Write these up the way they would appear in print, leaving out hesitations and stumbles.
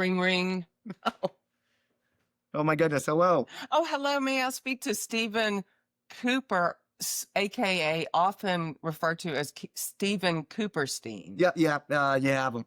Ring, ring. Oh my goodness. Hello. Oh, hello. May I speak to Stephen Cooper, aka often referred to as Stephen Cooperstein? Yeah. You have him.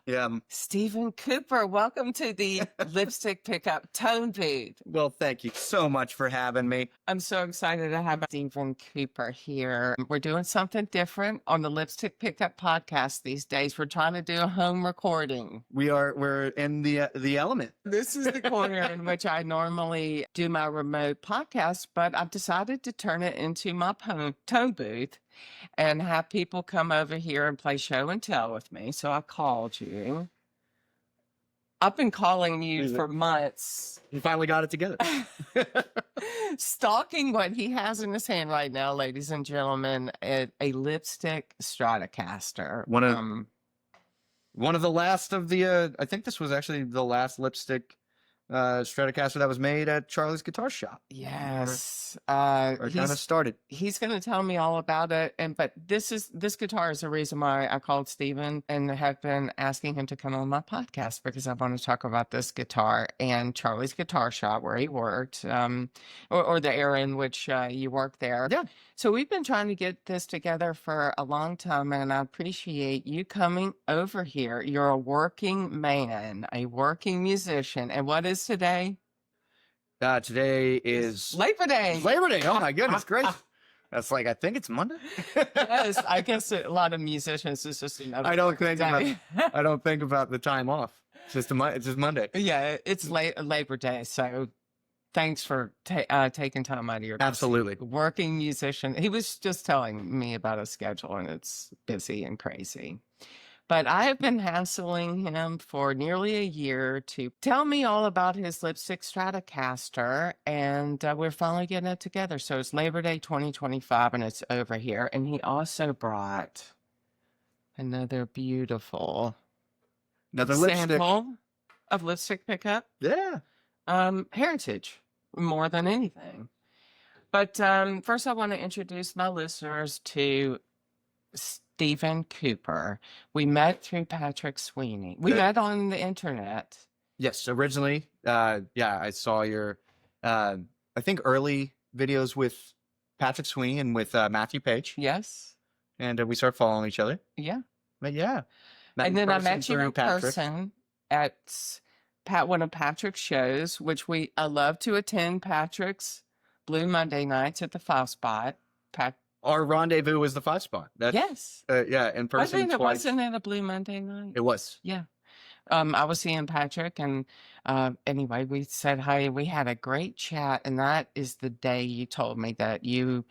Yeah. Stephen Cooper, welcome to the Lipstick Pickup Tone Booth. Well, thank you so much for having me. I'm so excited to have Stephen Cooper here. We're doing something different on the Lipstick Pickup podcast these days. We're trying to do a home recording. We're in the element. This is the corner in which I normally do my remote podcast, but I've decided to turn it into my tone booth and have people come over here and play show and tell with me. So I called you. I've been calling you for months. You finally got it together. Stalking what he has in his hand right now, ladies and gentlemen, a Lipstick Stratocaster. One of the last of the, I think this was actually the last Lipstick Stratocaster that was made at Charley's guitar shop. Yes. Or kind of started. He's going to tell me all about it. But this guitar is the reason why I called Stephen and have been asking him to come on my podcast, because I want to talk about this guitar and Charley's guitar shop where he worked, or the era in which you worked there. Yeah. So we've been trying to get this together for a long time, and I appreciate you coming over here. You're a working man, a working musician. And what is today? Today is Labor Day. Labor Day. Oh my goodness, great. That's like, I think it's Monday. Yes, I guess a lot of musicians is just another. I don't think about the time off. It's just Monday. Yeah, it's Labor Day, so thanks for taking time out of your Absolutely working musician. He was just telling me about a schedule, and it's busy and crazy. But I have been hassling him for nearly a year to tell me all about his Lipstick Stratocaster, and we're finally getting it together. So it's Labor Day 2025, and it's over here. And he also brought another beautiful sample of Lipstick Pickup. Yeah. Heritage, more than anything. But first I want to introduce my listeners to Stephen Cooper. We met through Patrick Sweany. We met on the internet. Yes, originally, I saw your, I think early videos with Patrick Sweany and with Matthew Page. Yes. And we started following each other. Yeah. But yeah. And then I met you in person at one of Patrick's shows, which I love to attend Patrick's Blue Monday nights at the 5 Spot. Our rendezvous was the 5 Spot. Yes. Yeah, in person twice. Wasn't it a Blue Monday night? It was. Yeah. I was seeing Patrick, and anyway, we said hi. We had a great chat, and that is the day you told me that you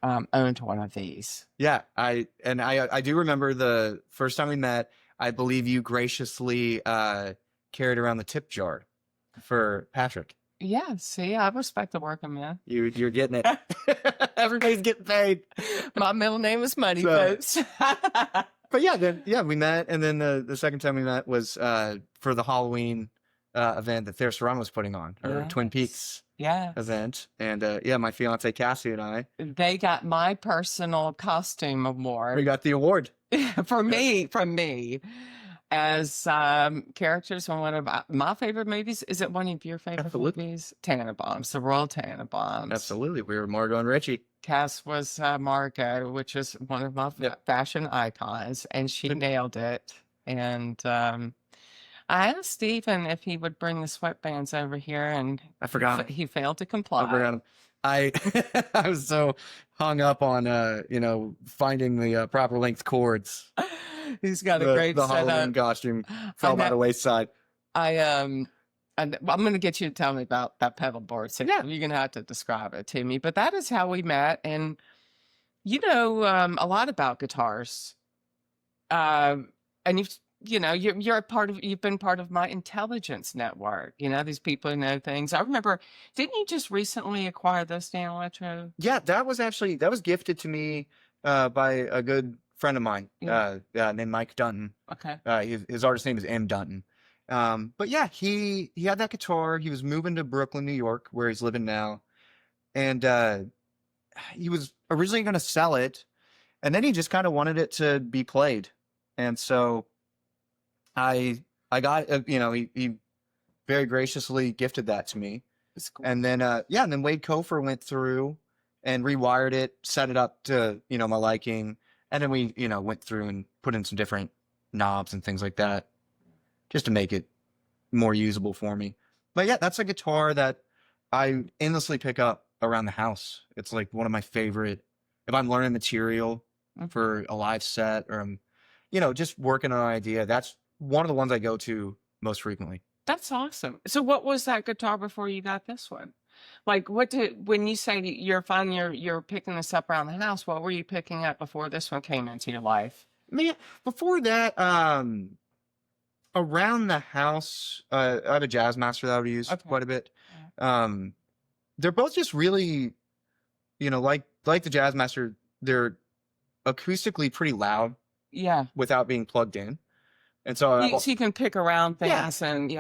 owned one of these. Yeah, I do remember the first time we met. I believe you graciously carried around the tip jar for Patrick. Yeah, see, I respect the working man. You're getting it. Everybody's getting paid. My middle name is Money, folks. But we met, and then the second time we met was for the Halloween event that Theron was putting on, or Twin Peaks event. And my fiance Cassie and I. They got my personal costume award. We got the award. From me. As characters on one of my favorite movies. Is it one of your favorite movies? Tannenbaums, the Royal Tannenbaums. Absolutely. We were Margot and Richie. Cass was Margot, which is one of my fashion icons, and she nailed it. And I asked Stephen if he would bring the sweatbands over here, and I forgot. He failed to comply. I forgot him. I was so hung up on finding the proper length cords. He's got a great the setup. Halloween costume fell by the wayside. I'm going to get you to tell me about that pedal board. So you're going to have to describe it to me. But that is how we met, and you know a lot about guitars. And you've been part of my intelligence network. You know, these people who know things. I remember, didn't you just recently acquire those Dan Electro? Yeah, that was gifted to me by a good friend of mine named Mike Dunton. Okay. His artist name is M. Dunton. But yeah, he had that guitar. He was moving to Brooklyn, New York, where he's living now. And he was originally going to sell it, and then he just kind of wanted it to be played. And so I got, he very graciously gifted that to me. It's cool. And then, and then Wade Kofer went through and rewired it, set it up to, my liking. And then we, went through and put in some different knobs and things like that just to make it more usable for me. But yeah, that's a guitar that I endlessly pick up around the house. It's like one of my favorite, if I'm learning material for a live set or I'm, just working on an idea, that's one of the ones I go to most frequently. That's awesome. So what was that guitar before you got this one? Like when you say you're finding you're picking this up around the house, what were you picking up before this one came into your life? Man, before that, around the house, I have a Jazz Master that I would use quite a bit. They're both just really, like the Jazz Master, they're acoustically pretty loud. Yeah. Without being plugged in. And so you can pick around things. Yeah. And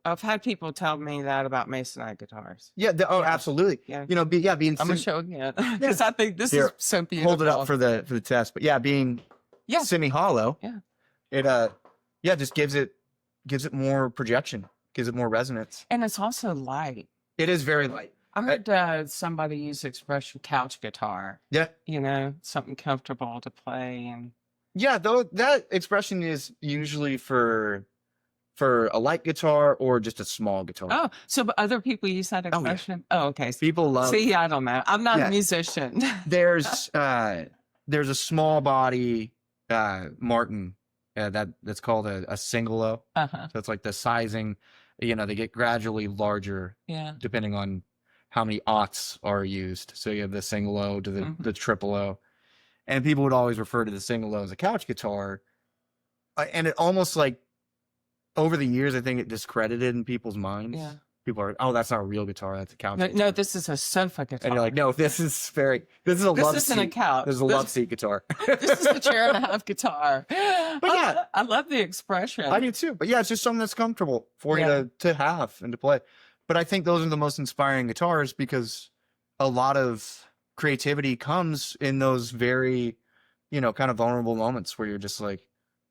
I've had people tell me that about Masonite guitars. Yeah. Absolutely. Yeah. Being. I'm gonna show you because I think this is so beautiful. Hold it up for the test. But yeah, being semi-hollow. Yeah. It just gives it more projection, gives it more resonance. And it's also light. It is very light. I heard somebody use the expression couch guitar. Yeah. Something comfortable to play and. Yeah, though that expression is usually for a light guitar or just a small guitar. Oh, so but other people use that expression? Oh, okay. People love. See, I don't know. I'm not a musician. There's a small body Martin that's called a singolo. So it's like the sizing. They get gradually larger. Yeah. Depending on how many aughts are used. So you have the single O to the triple O. And people would always refer to the single O as a couch guitar. And it almost like over the years, I think it discredited in people's minds. Yeah. People are, oh, that's not a real guitar. That's a couch guitar. No, this is a sofa guitar. And you're like, no, this is a love seat. This isn't a couch. This is a love seat guitar. This is a chair and a half guitar. But yeah. I love the expression. I do too. But yeah, it's just something that's comfortable for you to have and to play. But I think those are the most inspiring guitars because a lot of creativity comes in those very, kind of vulnerable moments where you're just like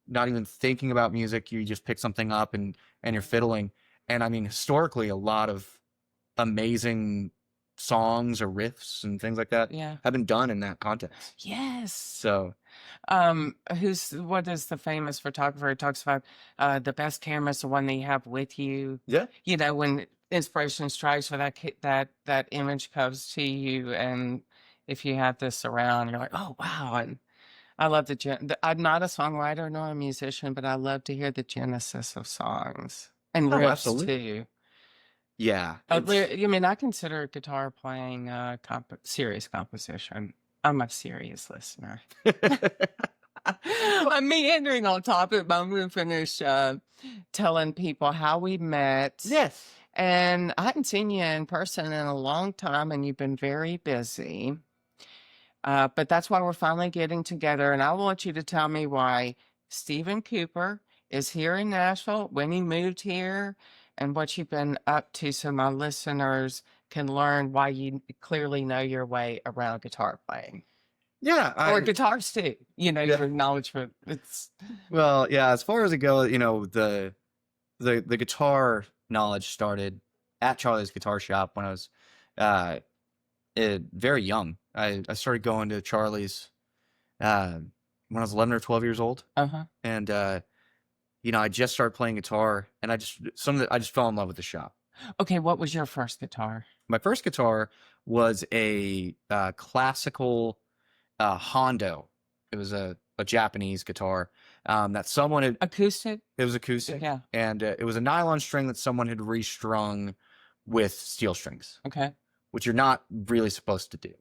not even thinking about music. You just pick something up and you're fiddling. And I mean, historically, a lot of amazing songs or riffs and things like that have been done in that context. Yes. So, what is the famous photographer who talks about the best camera is the one that you have with you? Yeah. When inspiration strikes for that image comes to you, and if you have this around, you're like, oh wow. And I love I'm not a songwriter nor a musician, but I love to hear the genesis of songs and riffs too. Yeah. I mean, I consider guitar playing serious composition. I'm a serious listener. I'm meandering on topic, but I'm going to finish telling people how we met. Yes. And I haven't seen you in person in a long time, and you've been very busy. But that's why we're finally getting together. And I want you to tell me why Stephen Cooper is here in Nashville, when he moved here, and what you've been up to so my listeners can learn why you clearly know your way around guitar playing. Yeah. Or guitars too. Your knowledge for it's. Well, yeah, as far as it goes, the guitar knowledge started at Charley's Guitar Shop when I was very young. I started going to Charley's when I was 11 or 12 years old. And I just started playing guitar, and I just fell in love with the shop. Okay, what was your first guitar? My first guitar was a classical Hondo. It was a Japanese guitar that someone had... Acoustic? It was acoustic. Yeah. And it was a nylon string that someone had restrung with steel strings. Okay. Which you're not really supposed to do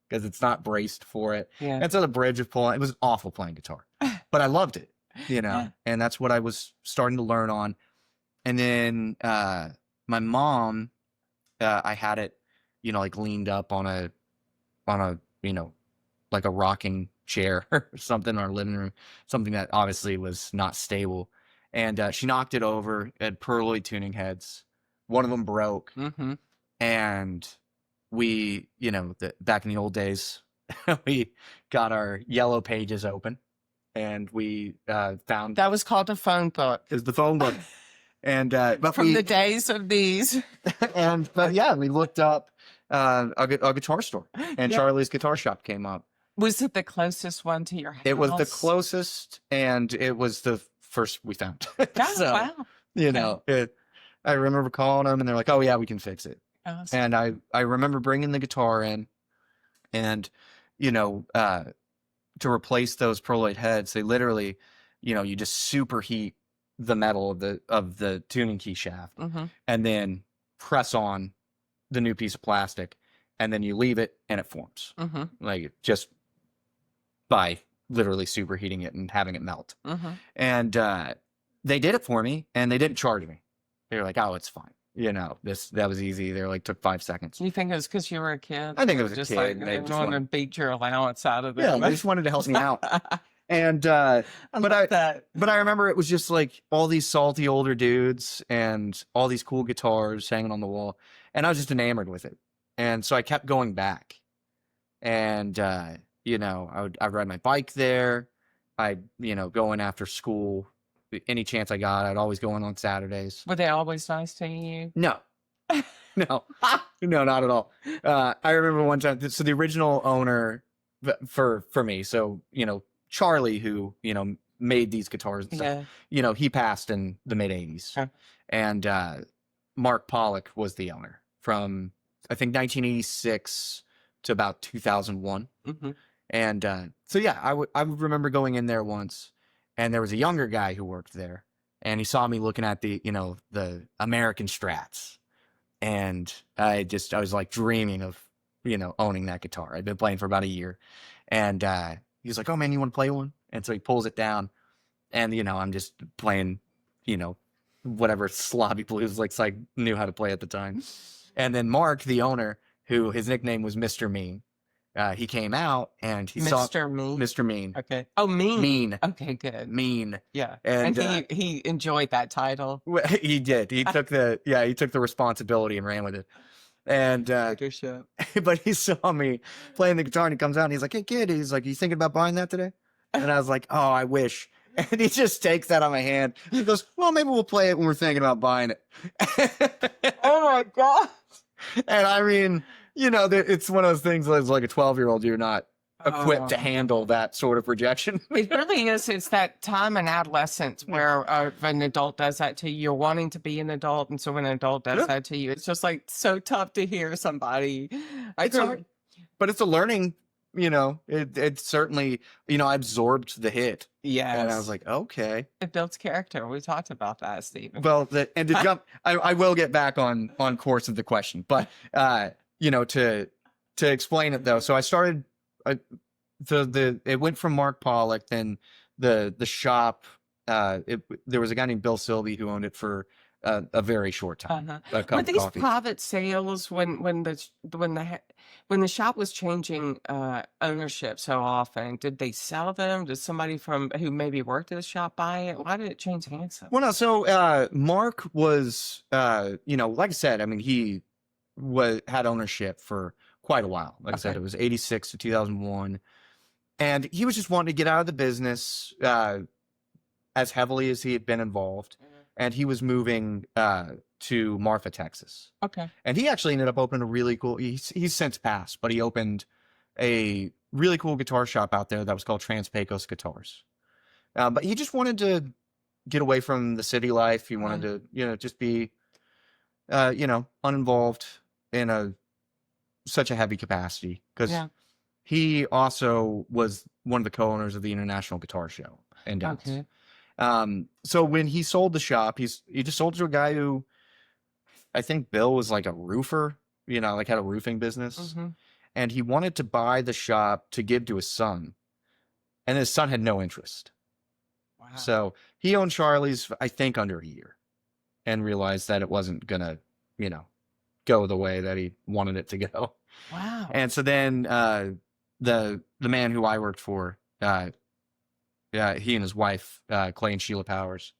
because it's not braced for it. Yeah. And so the bridge of pulling, it was awful playing guitar, but I loved it, and that's what I was starting to learn on. And then my mom, I had it, like leaned up on a, like a rocking chair or something in our living room, something that obviously was not stable. And she knocked it over. It had pearloid tuning heads. One of them broke. And we, back in the old days, we got our yellow pages open and we found... That was called a phone book. It was the phone book. And but From the days of these. but yeah, we looked up a guitar store, and Yeah. Charley's Guitar Shop came up. Was it the closest one to your house? It was the closest, and it was the first we found. Oh, So, wow. you know, I remember calling them, and they're like, "Oh yeah, we can fix it." Awesome. And I remember bringing the guitar in, and you know, to replace those pearloid heads, they literally, you know, you just superheat the metal of the tuning key shaft, and then press on the new piece of plastic, and then you leave it, and it forms, like just by literally superheating it and having it melt. And they did it for me, and they didn't charge me. They were like, "Oh, it's fine." You know, that was easy. They're like, took 5 seconds. You think it was because you were a kid? I think it was just a kid. like And they they just wanted to beat your allowance out of it. yeah, they just wanted to help me out. And I but love that. but I remember it was just like all these salty older dudes and all these cool guitars hanging on the wall, and I was just enamored with it. And so I kept going back, and you know, I'd ride my bike there. I'd, you know, go in after school, any chance I got. I'd always go in on Saturdays. Were they always nice to you? No, no, no, not at all. I remember one time. So the original owner for me, so you know, Charley, who, you know, made these guitars and stuff, you know, he passed in the mid 80s. Okay. And Mark Pollock was the owner from, I think, 1986 to about 2001. And so yeah, I would remember going in there once, and there was a younger guy who worked there, and he saw me looking at the, you know, the American Strats, and I was like dreaming of, you know, owning that guitar. I'd been playing for about a year, and he was like, "Oh man, you want to play one?" And so he pulls it down, and you know, I'm just playing, you know, whatever slobby blues like I knew how to play at the time. And then Mark, the owner, who his nickname was Mr. Mean, he came out and he saw Mr. Mean. Mr. Mean. Okay. Oh, Mean. Mean. Okay, good. Mean. Yeah. And he enjoyed that title. he did. He took the responsibility and ran with it. And but he saw me playing the guitar, and he comes out and he's like, "Hey kid," he's like, "You thinking about buying that today?" And I was like, "Oh, I wish." And he just takes that on my hand. He goes, "Well, maybe we'll play it when we're thinking about buying it." Oh my God. And I mean, you know, it's one of those things that's like a 12-year-old, you're not equipped to handle that sort of rejection. It really is. It's that time in adolescence where an adult does that to you. You're wanting to be an adult, and so when an adult does that to you, it's just like so tough to hear somebody. It's hard, but it's a learning. You know, it certainly, you know, I absorbed the hit. Yeah, and I was like, okay, it builds character. We talked about that, Stephen. Well, and to jump, I will get back on course of the question, but you know, to explain it though. So I started. It went from Mark Pollock, then the shop. There was a guy named Bill Sylvie who owned it for a very short time. Were these private sales when the shop was changing ownership so often? Did they sell them? Did somebody who maybe worked at the shop buy it? Why did it change hands? Well, no. So Mark was, you know, like I said, I mean, he had ownership for quite a while. Like I said, it was 86 to 2001. And he was just wanting to get out of the business as heavily as he had been involved. And he was moving to Marfa, Texas. Okay. And he actually ended up opening a really cool, he's since passed, but he opened a really cool guitar shop out there that was called Trans-Pecos Guitars. But he just wanted to get away from the city life. He wanted to, you know, just be, you know, uninvolved in such a heavy capacity, because he also was one of the co-owners of the International Guitar Show in Dallas. Okay. So when he sold the shop, he just sold it to a guy who, I think Bill was like a roofer, you know, like had a roofing business, and he wanted to buy the shop to give to his son, and his son had no interest. Wow. So he owned Charley's, I think, under a year, and realized that it wasn't gonna, you know, go the way that he wanted it to go. Wow. And so then the man who I worked for, he and his wife, Clay and Sheila Powers,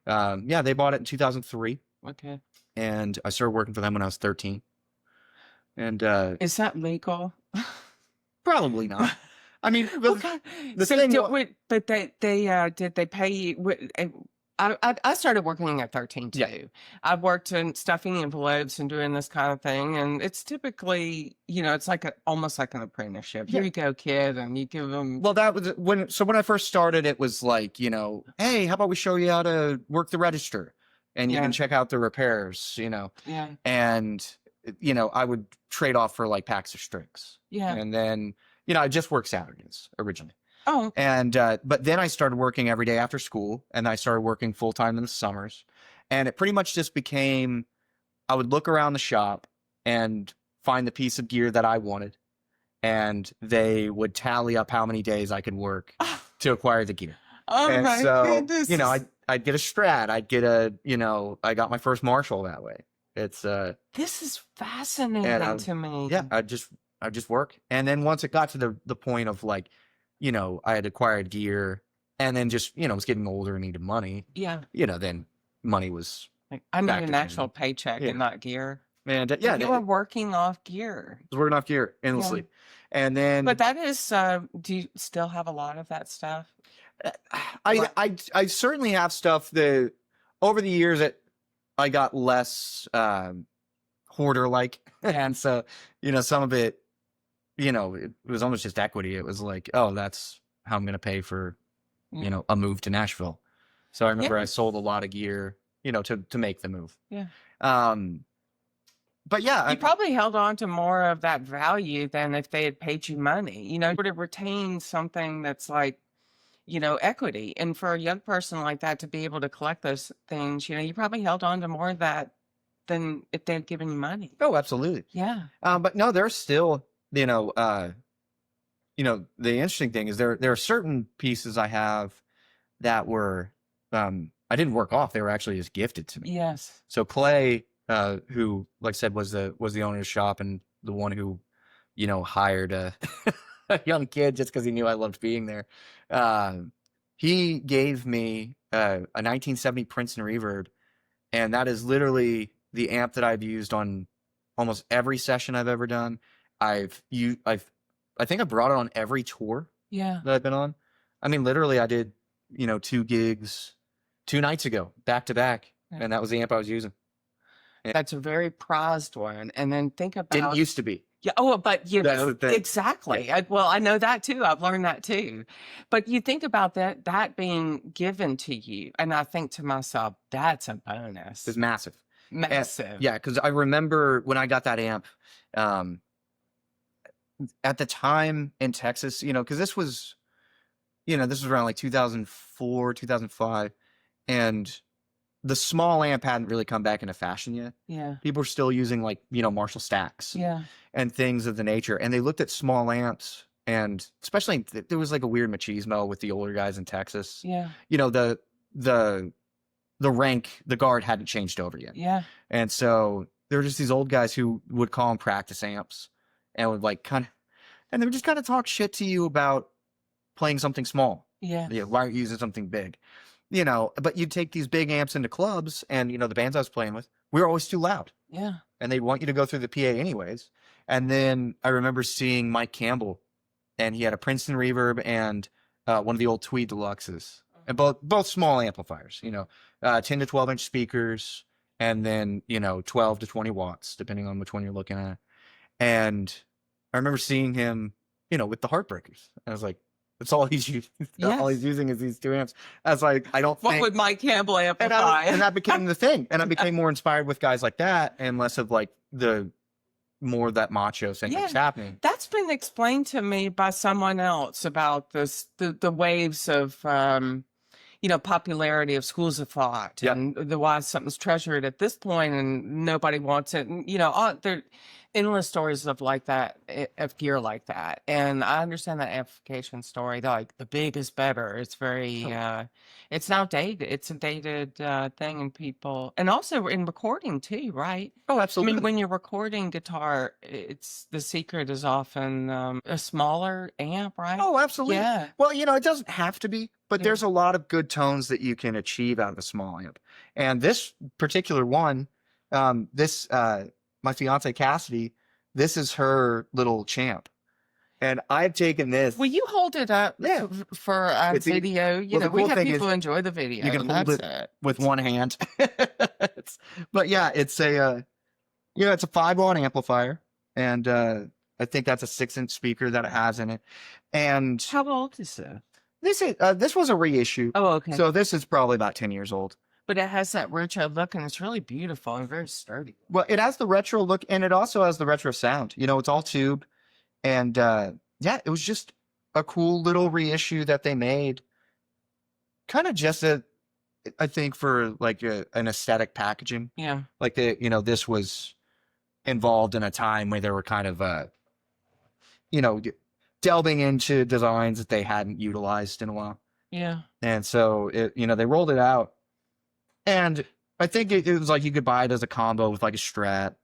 they bought it in 2003. Okay. And I started working for them when I was 13. And is that legal? Probably not. I mean, did they pay you? I started working at 13 Yeah. too. I've worked in stuffing envelopes and doing this kind of thing, and it's typically, it's like almost like an apprenticeship. Here Yeah. you go, kid, and you give them. Well, that was when I first started, it was like, hey, how about we show you how to work the register and you Yeah. can check out the repairs, Yeah. and, I would trade off for like packs of strings. Yeah. And then, I just worked Saturdays originally. Oh, okay. And, but then I started working every day after school, and I started working full time in the summers. And it pretty much just became, I would look around the shop and find the piece of gear that I wanted, and they would tally up how many days I could work to acquire the gear. Oh And my so, goodness. I'd get a Strat, I'd get I got my first Marshall that way. It's, This is fascinating and to me. yeah, I'd just work. And then once it got to the point of like, I had acquired gear and then just, was getting older and needed money, Yeah. then money was, Like, I need back an to actual paycheck Yeah. and not gear. and But yeah, you were working off gear. I was working off gear endlessly. And then But that is, do you still have a lot of that stuff? I certainly have stuff that over the years that I got less hoarder like. And so, some of it, it was almost just equity. It was like, oh, that's how I'm going to pay for, a move to Nashville. So I remember I sold a lot of gear, to make the move. Yeah. But yeah, You probably held on to more of that value than if they had paid you money. You would have retained something that's like, equity. And for a young person like that to be able to collect those things, you probably held on to more of that than if they'd given you money. oh, absolutely. Yeah. But no, there's still, the interesting thing is there are certain pieces I have that were, I didn't work off. They were actually just gifted to me. Yes. So Clay, who, like I said, was the owner of the shop and the one who, hired a young kid just because he knew I loved being there. He gave me a 1970 Princeton Reverb, and that is literally the amp that I've used on almost every session I've ever done. I think I brought it on every tour Yeah. that I've been on. I mean, literally, I did 2 gigs 2 nights ago, back to back, and that was the amp I was using. That's a very prized one. And then think about Didn't used to be. Yeah. Oh, but That's the thing. exactly. I know that too. I've learned that too. But you think about that being given to you, and I think to myself, that's a bonus. It's massive. Massive. Yeah, because I remember when I got that amp, at the time in Texas, because this was around like 2004, 2005, and the small amp hadn't really come back into fashion yet. Yeah. People were still using like, Marshall stacks Yeah. and things of the nature. And they looked at small amps, and especially there was like a weird machismo with the older guys in Texas. Yeah. The rank, the guard hadn't changed over yet. Yeah. And so there were just these old guys who would call them practice amps and would like and they would just kind of talk shit to you about playing something small. Yeah. Why aren't you using something big? But you'd take these big amps into clubs, and the bands I was playing with, we were always too loud. Yeah. And they'd want you to go through the PA anyways. And then I remember seeing Mike Campbell, and he had a Princeton Reverb and one of the old Tweed Deluxes, and both small amplifiers, 10 to 12 inch speakers, and then 12 to 20 watts, depending on which one you're looking at. And I remember seeing him, with the Heartbreakers. I was like, that's all he's using. All he's using is these 2 amps. I was like, I don't What think. would Mike Campbell amplify? And that became the thing. And I became more inspired with guys like that, and less of like more of that macho thing that's happening. That's been explained to me by someone else about the waves of popularity of schools of thought, and the why something's treasured at this point and nobody wants it. And there endless stories of like that, of gear like that. And I understand that amplification story. Like the big is better. It's very it's now dated. It's a dated thing in people, and also in recording too, right? Oh, I absolutely. mean, when you're recording guitar, it's the secret is often a smaller amp, right? Oh, absolutely. Yeah. Well, it doesn't have to be, but there's a lot of good tones that you can achieve out of a small amp. And this particular one, my fiance Cassidy, this is her little champ. And I've taken this. Will you hold it up Yeah. for It's video? You well, know, the we cool have thing is people enjoy the video. you can and hold that's it with one hand. But yeah, it's a it's a 5-watt amplifier, and I think that's a 6-inch speaker that it has in it. And How old is it? this was a reissue. Oh, okay. So this is probably about 10 years old. But it has that retro look, and it's really beautiful and very sturdy. Well, it has the retro look, and it also has the retro sound. You know, it's all tube, and yeah, it was just a cool little reissue that they made. Kind of just I think for like an aesthetic packaging. Yeah. Like this was involved in a time where they were kind of delving into designs that they hadn't utilized in a while. Yeah. And so they rolled it out, and I think it was like you could buy it as a combo with like a Strat.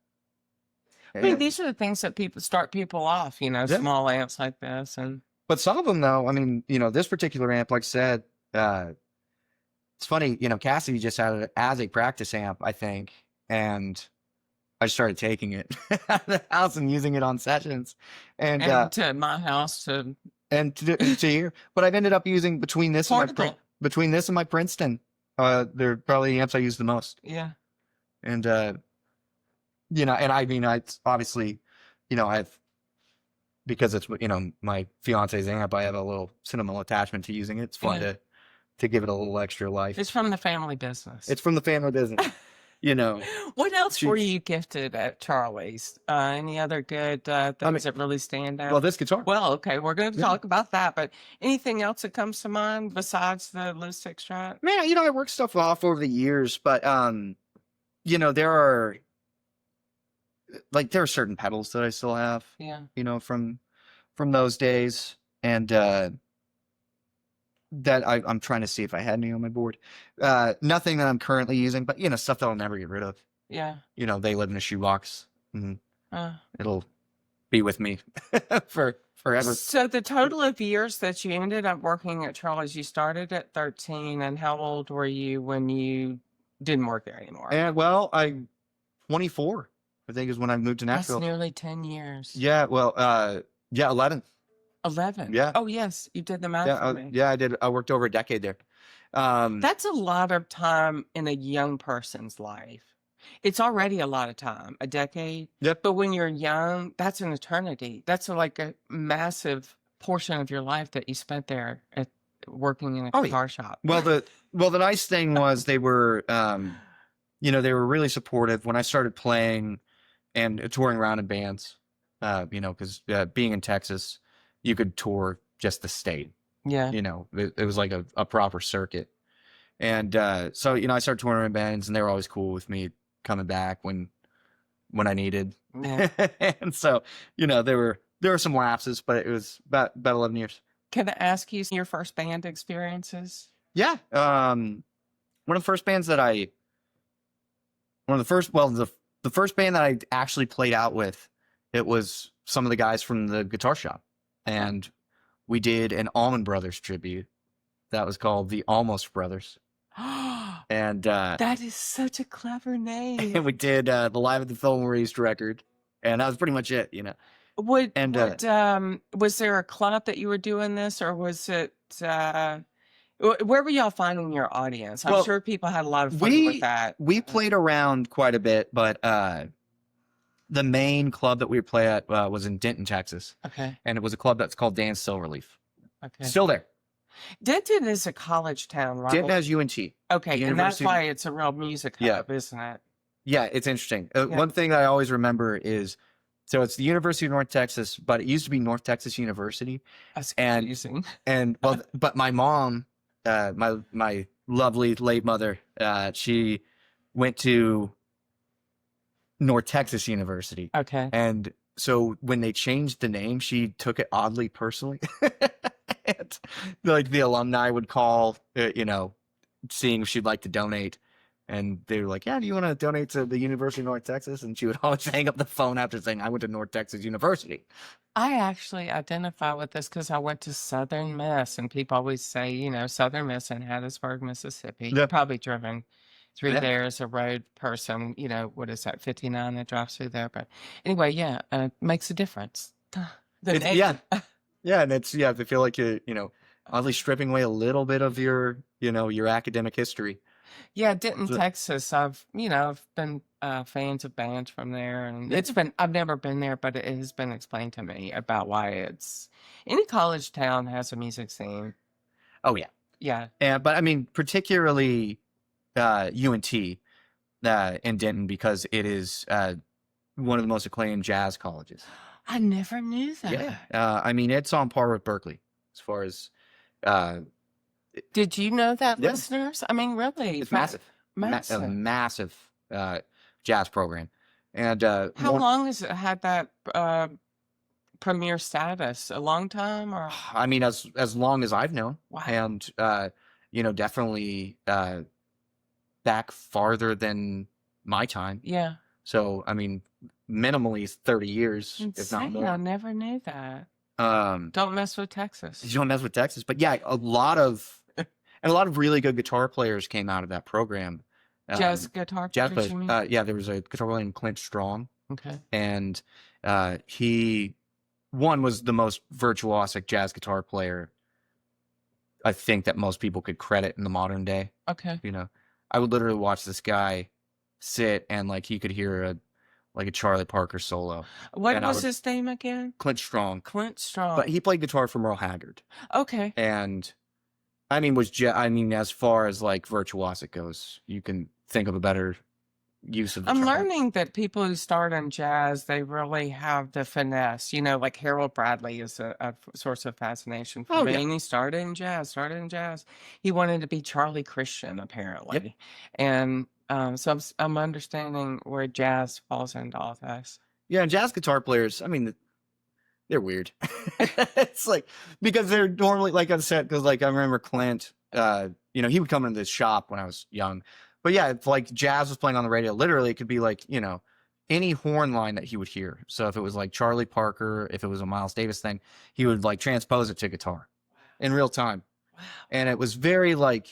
I mean, these are the things that start people off, Yeah. small amps like this. But some of them, though, I mean, this particular amp, like I said, it's funny, Cassidy just had it as a practice amp, I think, and I started taking it out of the house and using it on sessions, and to my house to here. But I've ended up using between this and my Princeton. They're probably the amps I use the most. Yeah. And and I mean, it's obviously, I've, because it's my fiance's amp, I have a little sentimental attachment to using it. It's fun to give it a little extra life. It's from the family business. It's from the family business. What else were you gifted at Charley's? Any other good things that really stand out? Well, this guitar. Well, okay, we're going to talk about that, but anything else that comes to mind besides the Lipstick Strat? Man, I worked stuff off over the years, but there are certain pedals that I still have. Yeah. From those days, and that I'm trying to see if I had any on my board. Nothing that I'm currently using, but stuff that I'll never get rid of. Yeah. They live in a shoebox. Mm-hmm. Uh, It'll be with me for forever. So the total of years that you ended up working at Charley's, you started at 13, and how old were you when you didn't work there anymore? And well, I'm 24, I think, is when I moved to Nashville. That's nearly 10 years. Yeah, well, 11. 11. Yeah. Oh, yes, you did the math for me. Yeah, I did. I worked over a decade there. That's a lot of time in a young person's life. It's already a lot of time, a decade. Yep. But when you're young, that's an eternity. That's like a massive portion of your life that you spent there working in a guitar shop. Well, the nice thing was they were, they were really supportive when I started playing and touring around in bands. Because being in Texas, you could tour just the state. Yeah. It was like a proper circuit. And so, I started touring in bands, and they were always cool with me coming back when I needed. Yeah. And so, there were some lapses, but it was about 11 years. Can I ask you your first band experiences? Yeah. One of the first bands the first band that I actually played out with, it was some of the guys from the guitar shop. And we did an Allman Brothers tribute that was called the Almost Brothers. And that is such a clever name. And we did the Live at the Fillmore East record, and that was pretty much it. Was there a club that you were doing this, or was it where were y'all finding your audience? I'm sure people had a lot of fun with that. We played around quite a bit, but the main club that we would play at was in Denton, Texas. Okay. And it was a club that's called Dan's Silverleaf. Okay. Still there. Denton is a college town, right? Denton has UNT. Okay, and that's why it's a real music hub, isn't it? Yeah, it's interesting. One thing that I always remember is, so it's the University of North Texas, but it used to be North Texas University. That's confusing. And but my mom, my lovely late mother, she went to North Texas University. Okay. And so when they changed the name, she took it oddly personally. And, like, the alumni would call, seeing if she'd like to donate. And they were like, yeah, do you want to donate to the University of North Texas? And she would always hang up the phone after saying, I went to North Texas University. I actually identify with this because I went to Southern Miss, and people always say, Southern Miss in Hattiesburg, Mississippi. Yeah. You've probably driven through there as a road person. What is that, 59 that drives through there? But anyway, makes a difference. The It's, name. yeah, yeah, and it's I feel like oddly stripping away a little bit of your your academic history. Yeah, Denton, So, Texas. I've been fans of bands from there, and yeah. I've never been there, but it has been explained to me about why any college town has a music scene. Oh yeah, Yeah, but I mean particularly UNT in Denton because it is one of the most acclaimed jazz colleges. I never knew Yeah, that. I mean it's on par with Berkeley as far as uh, Did you know that, yeah, listeners? I mean, really, it's massive, a massive. massive jazz program, and How long has it had that premier status? A long time, or I mean as long as I've known, wow? and definitely back farther than my time. Yeah, So I mean, minimally 30 years, if not insane. more. I never knew that. Um, Don't mess with Texas. you don't mess with Texas, but yeah, a lot of really good guitar players came out of that program. Jazz guitar Jazz players, players. you mean? Yeah, there was a guitar player named Clint Strong, Okay. and he was the most virtuosic jazz guitar player I think that most people could credit in the modern day. Okay. I would literally watch this guy sit and like he could hear a Charlie Parker solo. What was his name again? Clint Strong. Clint Strong. But he played guitar for Merle Haggard. Okay. And I mean as far as like virtuosic goes, you can think of a better use of the I'm term. learning that people who start in jazz, they really have the finesse. Like Harold Bradley is a source of fascination for me. Yeah. And he started in jazz. He wanted to be Charlie Christian, apparently. Yep. And so I'm understanding where jazz falls into all this. Yeah, and jazz guitar players, I mean, they're weird. It's like, because they're normally, like I said, because like I remember Clint, he would come into this shop when I was young. But yeah, if like jazz was playing on the radio, literally it could be like, any horn line that he would hear. So if it was like Charlie Parker, if it was a Miles Davis thing, he would like transpose it to guitar in real time. Wow. And it was very like,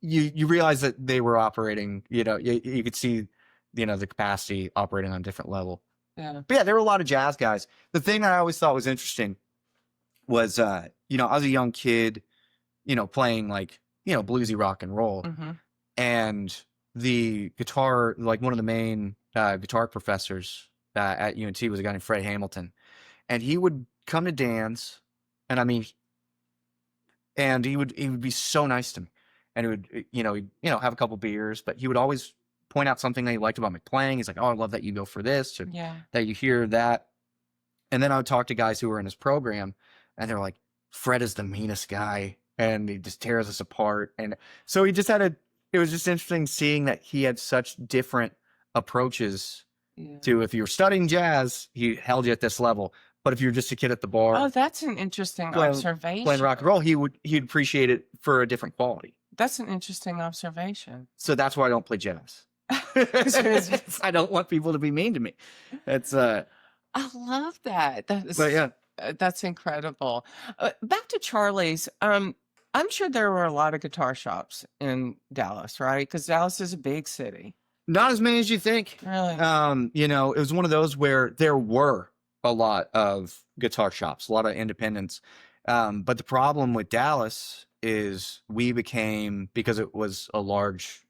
you realize that they were operating, you could see, the capacity operating on a different level. Yeah. But yeah, there were a lot of jazz guys. The thing that I always thought was interesting was, I was a young kid, playing like, bluesy rock and roll. Mm-hmm. And the guitar, like one of the main guitar professors at UNT was a guy named Fred Hamilton. And he would come to Dan's, and I mean, and he would be so nice to me. And he would, he'd, have a couple beers, but he would always point out something that he liked about me playing. He's like, oh, I love that you go for this, or that you hear that. And then I would talk to guys who were in his program, and they're like, Fred is the meanest guy, and he just tears us apart. And so he just it was just interesting seeing that he had such different approaches to, if you were studying jazz, he held you at this level. But if you're just a kid at the bar, oh, that's an interesting observation. Playing rock and roll, he'd appreciate it for a different quality. That's an interesting observation. So that's why I don't play jazz. I don't want people to be mean to me. It's I love that. But yeah, that's incredible. Back to Charley's. I'm sure there were a lot of guitar shops in Dallas, right? Because Dallas is a big city. Not as many as you think. Really? It was one of those where there were a lot of guitar shops, a lot of independents. But the problem with Dallas is we became, because it was a large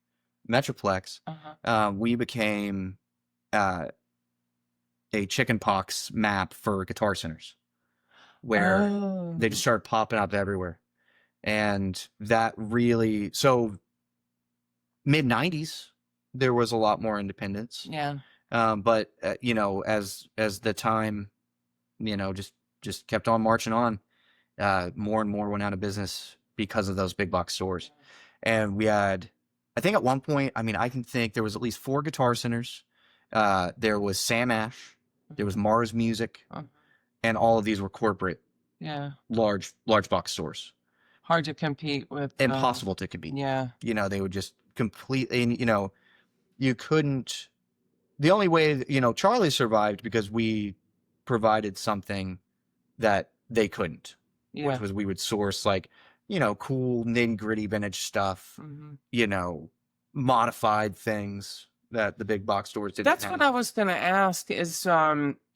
metroplex, we became a chickenpox map for guitar centers, where they just started popping up everywhere. And that really, so mid-90s, there was a lot more independence. Yeah. But as the time, just kept on marching on, more and more went out of business because of those big box stores. And we had, I think at one point, I mean, I can think there was at least 4 guitar centers. There was Sam Ash, there was Mars Music, and all of these were corporate, large box stores. Hard to compete with. Impossible to compete. Yeah. They would just completely, you couldn't, the only way, Charley survived because we provided something that they couldn't, which was we would source like, cool nitty-gritty vintage stuff, modified things that the big box stores didn't have. That's what I was going to ask is,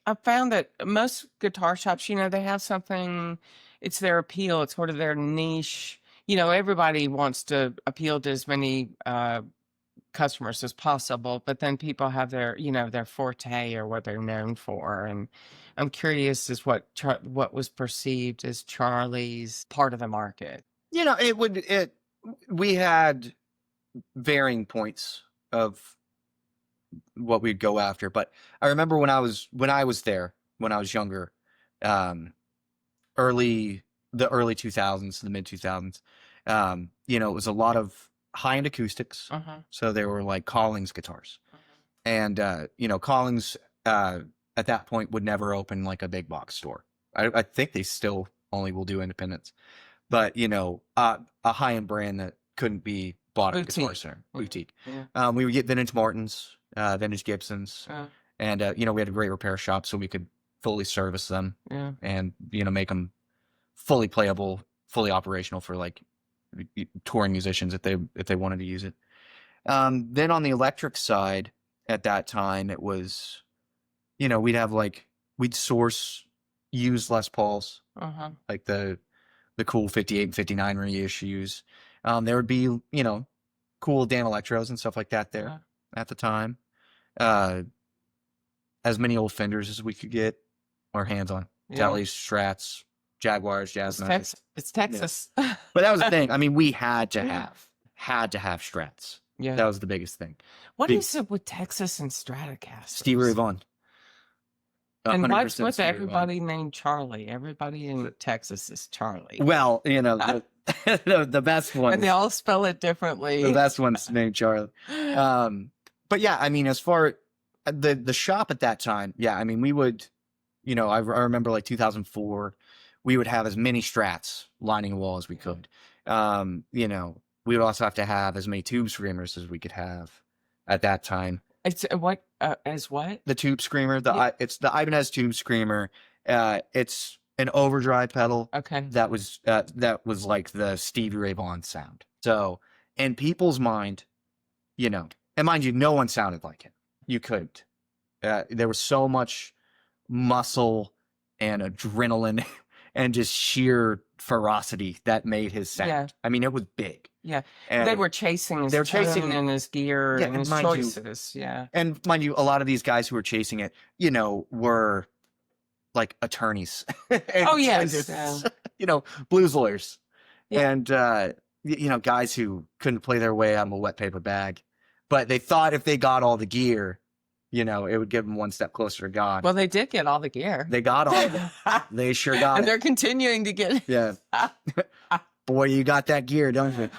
I found that most guitar shops, they have something, it's their appeal, it's sort of their niche. Everybody wants to appeal to as many customers as possible, but then people have their forte or what they're known for. And I'm curious as what was perceived as Charley's part of the market. We had varying points of what we'd go after, but I remember when I was there, when I was younger, the early 2000s, the mid 2000s, it was a lot of high-end acoustics. So they were like Collings guitars. And Collings at that point would never open like a big box store. I think they still only will do independents, but a high-end brand that couldn't be bought at a guitar center, boutique. Yeah. We would get vintage Martins, vintage Gibsons, and we had a great repair shop, so we could fully service them, and make them fully playable, fully operational for like touring musicians if they wanted to use it. Then on the electric side, at that time, it was, we'd source used Les Pauls, like the cool 58 and 59 reissues. There would be, cool Dan Electros and stuff like that there at the time. As many old Fenders as we could get our hands on. Tellies, Strats, Jaguars, Jazz Masters. It's Texas. Yeah. But that was the thing. I mean, we had to have Strats. Yeah. That was the biggest thing. What is it with Texas and Stratocasters? Stevie Ray Vaughan. And what's with everybody named Charley? Everybody in Texas is Charley. Well, the best one. And they all spell it differently. The best one's named Charley. But yeah, I mean, as far the shop at that time, yeah, I mean, we would, I remember like 2004, we would have as many Strats lining a wall as we could. We would also have to have as many tube screamers as we could have at that time. It's what? As what? The tube screamer. It's the Ibanez tube screamer. It's an overdrive pedal. Okay. That was like the Stevie Ray Vaughan sound. So in people's mind, and mind you, no one sounded like him. You couldn't. There was so much muscle and adrenaline and just sheer ferocity that made his sound. Yeah. I mean, it was big. Yeah. And they were chasing his tone and his gear and his choices. And mind you, a lot of these guys who were chasing it, were like attorneys. Oh, yes. Blues lawyers. Yeah. And, guys who couldn't play their way out of a wet paper bag. But they thought if they got all the gear, it would give them one step closer to God. Well, they did get all the gear. They got all of it. They sure got it. And they're continuing to get it. Yeah. Boy, you got that gear, don't you?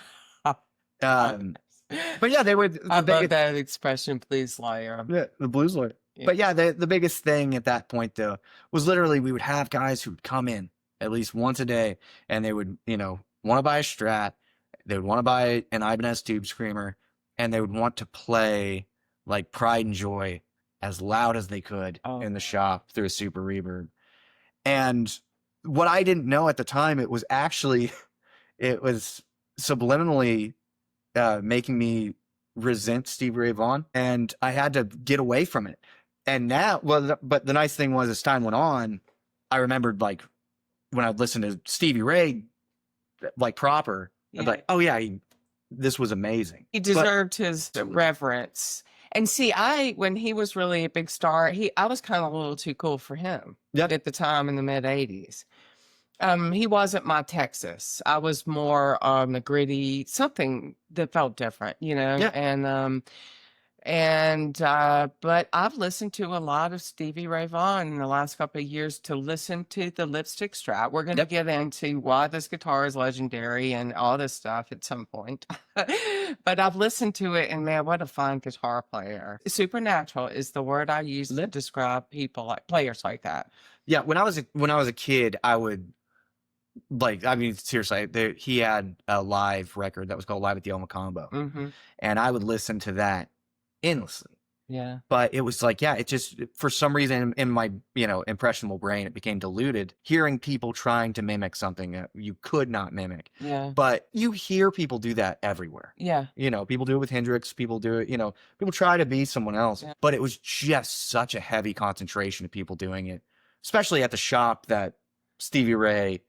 But yeah, they would. I love that expression, please, lawyer. Yeah, the blues lawyer. Yeah. But yeah, the biggest thing at that point, though, was literally we would have guys who would come in at least once a day, and they would, want to buy a Strat. They would want to buy an Ibanez tube screamer, and they would want to play like Pride and Joy as loud as they could in the shop through a super reverb. And what I didn't know at the time, it was subliminally making me resent Stevie Ray Vaughan, and I had to get away from it. And now, but the nice thing was, as time went on, I remembered like when I'd listen to Stevie Ray, like proper, I'd be like, oh yeah, this was amazing. He deserved his reverence. And see, when he was really a big star, I was kind of a little too cool for him at the time in the mid 80s. He wasn't my Texas. I was more on the gritty, something that felt different, Yeah. But I've listened to a lot of Stevie Ray Vaughan in the last couple of years to listen to the Lipstick Strat. We're going to get into why this guitar is legendary and all this stuff at some point. But I've listened to it, and man, what a fine guitar player. Supernatural is the word I use to describe people like players like that. Yeah, when I was a kid, I would seriously, he had a live record that was called Live at the Elma Combo, and I would listen to that endlessly. Yeah. But it was like, yeah, it just, for some reason in my, impressionable brain, it became diluted hearing people trying to mimic something that you could not mimic. Yeah. But you hear people do that everywhere. Yeah. People do it with Hendrix, people do it, people try to be someone else. Yeah. But it was just such a heavy concentration of people doing it, especially at the shop that Stevie Ray,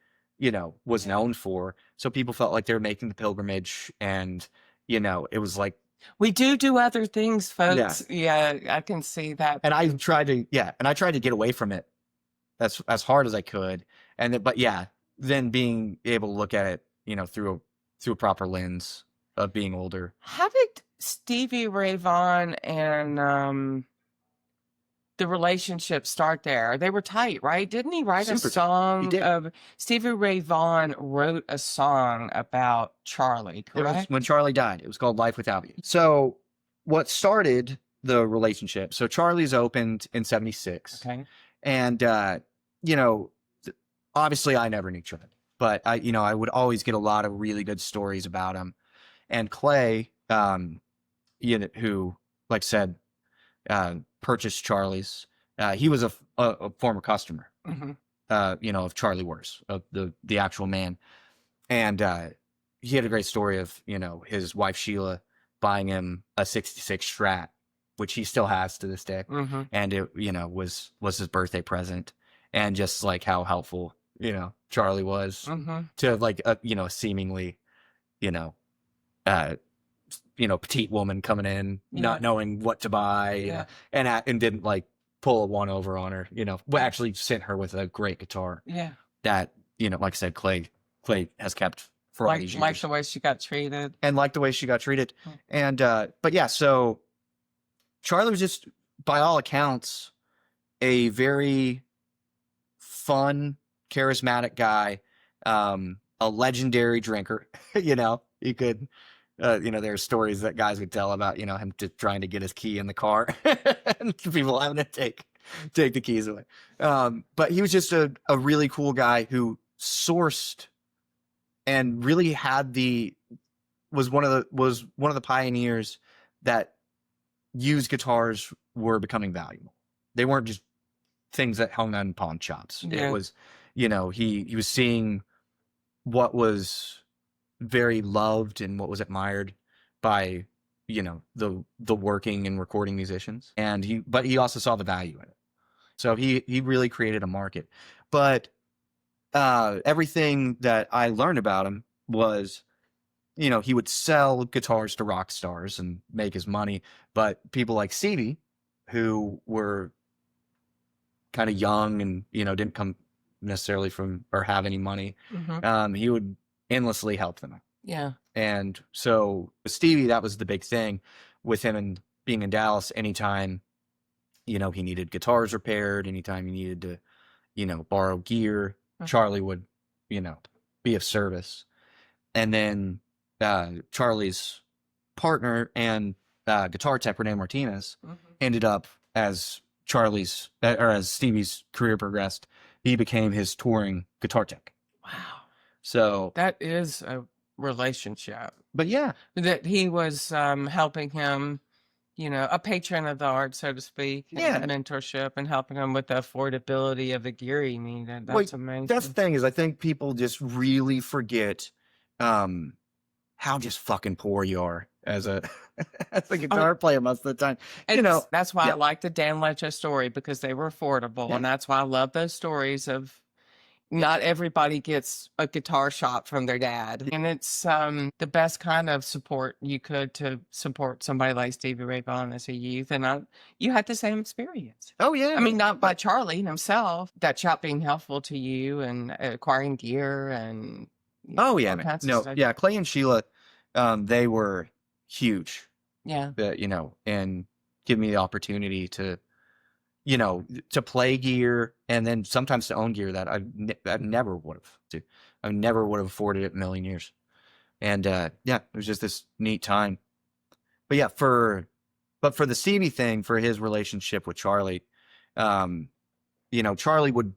was known for. So people felt like they were making the pilgrimage, and, it was like, we do other things, folks. Yeah, I can see that. and I tried to get away from it as hard as I could. But then being able to look at it, through a proper lens of being older. How did Stevie Ray Vaughan and the relationship start there? They were tight, right? Didn't he write a song? He did. Stevie Ray Vaughan wrote a song about Charley, correct? When Charley died. It was called Life Without You. So what started the relationship? So Charley's opened in 76. Okay. And, obviously I never knew Charley, but I would always get a lot of really good stories about him. And Clay, who, like I said, purchased Charley's. He was a former customer, of Charley Wars, of the actual man. And he had a great story of, his wife Sheila buying him a 66 Strat, which he still has to this day. And it, was his birthday present. And just like how helpful, Charley was to like, a seemingly, petite woman coming in, not knowing what to buy, and didn't like pull a one over on her, but actually sent her with a great guitar. Yeah. That, like I said, Clay has kept for all these years. Like the way she got treated. And like the way she got treated. And, but yeah, so Charley was just, by all accounts, a very fun, charismatic guy, a legendary drinker. He could, there are stories that guys would tell about, him just trying to get his key in the car and people having to take the keys away. But he was just a really cool guy who sourced and really was one of the pioneers that used guitars were becoming valuable. They weren't just things that hung on pawn shops. Yeah. It was, he was seeing what was very loved and what was admired by, the working and recording musicians. And but he also saw the value in it. So he really created a market. But everything that I learned about him was, he would sell guitars to rock stars and make his money. But people like Stevie, who were kind of young and, didn't come necessarily from or have any money, he would endlessly help them out. Yeah. And so with Stevie, that was the big thing with him and being in Dallas. Anytime, he needed guitars repaired, anytime he needed to, borrow gear, Charley would, be of service. And then Charley's partner and guitar tech, Renee Martinez, ended up as Stevie's career progressed, he became his touring guitar tech. Wow. So that is a relationship. But yeah, that he was helping him, a patron of the art, so to speak. Yeah. Mentorship and helping him with the affordability of the gear he needed. That's amazing. That's the thing, is I think people just really forget how just fucking poor you are as a guitar player most of the time. That's why I like the Dan Lecha story, because they were affordable. Yeah. And that's why I love those stories of not everybody gets a guitar shop from their dad. And it's the best kind of support you could to support somebody like Stevie Ray Vaughan as a youth. And you had the same experience. Oh, yeah. I mean, not by Charley himself, that shop being helpful to you and acquiring gear and... Oh, yeah, man. No, yeah, Clay and Sheila, they were huge. Yeah. And give me the opportunity to, to play gear and then sometimes to own gear that I never would have. I never would have afforded it in a million years. And it was just this neat time. But yeah, for the Stevie thing, for his relationship with Charley, Charley would,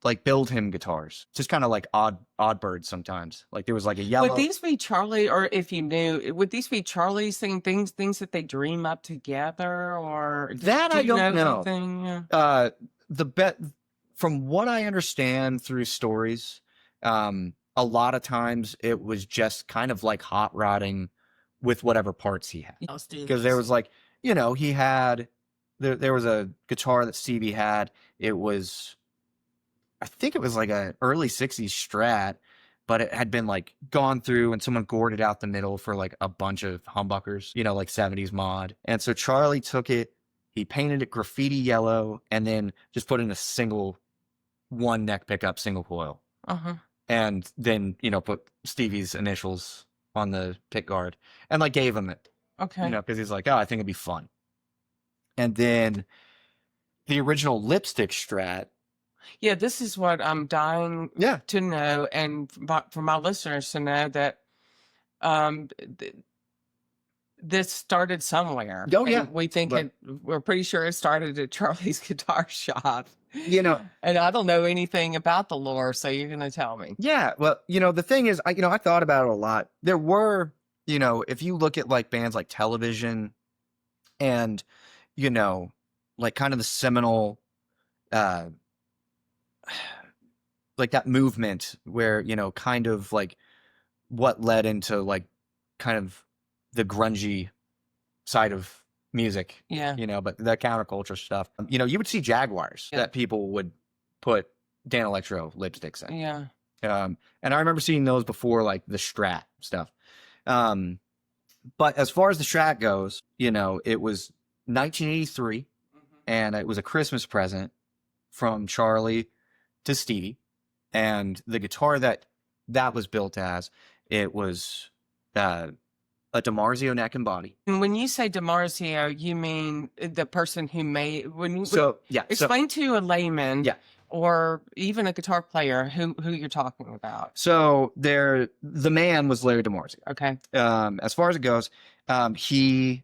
like build him guitars, just kind of like odd birds sometimes. Like there was like a yellow. Would these be Charley, or if you knew, would these be Charley's things that they dream up together, or That do I you don't know. anything? The bet from what I understand through stories, a lot of times it was just kind of like hot rodding with whatever parts he had. Because there was like, you know, he had there was a guitar that Stevie had. It was, I think it was like a early 60s Strat, but it had been like gone through and someone gored it out the middle for like a bunch of humbuckers, you know, like 70s mod. And so Charley took it, he painted it graffiti yellow, and then just put in a single one neck pickup, single coil. And then, you know, put Stevie's initials on the pick guard and like gave him it. Okay. You know, because he's like, oh, I think it'd be fun. And then the original Lipstick Strat. Yeah, this is what I'm dying to know, and for my listeners to know that this started somewhere. Oh, yeah. And we think we're pretty sure it started at Charley's guitar shop. You know, and I don't know anything about the lore, so you're going to tell me. Yeah, well, you know, the thing is, I thought about it a lot. There were, you know, if you look at like bands like Television and, you know, like kind of the seminal, like that movement where, you know, kind of like what led into like kind of the grungy side of music. Yeah. You know, but the counterculture stuff. You know, you would see Jaguars that people would put Dan Electro lipsticks in. Yeah. And I remember seeing those before like the Strat stuff. But as far as the Strat goes, you know, it was 1983 and it was a Christmas present from Charley to Stevie. And the guitar that was built as, it was a DiMarzio neck and body. And when you say DiMarzio, you mean the person who made, explain to a layman or even a guitar player who you're talking about. So the man was Larry DiMarzio. Okay. As far as it goes, he,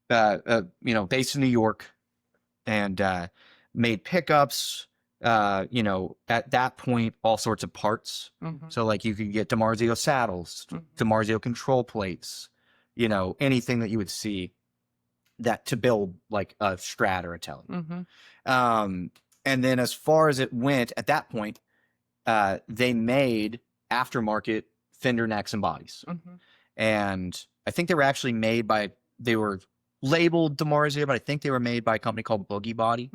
you know, based in New York and made pickups, you know, at that point, all sorts of parts. So like you could get DiMarzio saddles, DiMarzio control plates, you know, anything that you would see that to build like a Strat or a Tele. And then as far as it went at that point, they made aftermarket Fender necks and bodies. And I think they were actually made by, they were labeled DiMarzio, but I think they were made by a company called Boogie Body.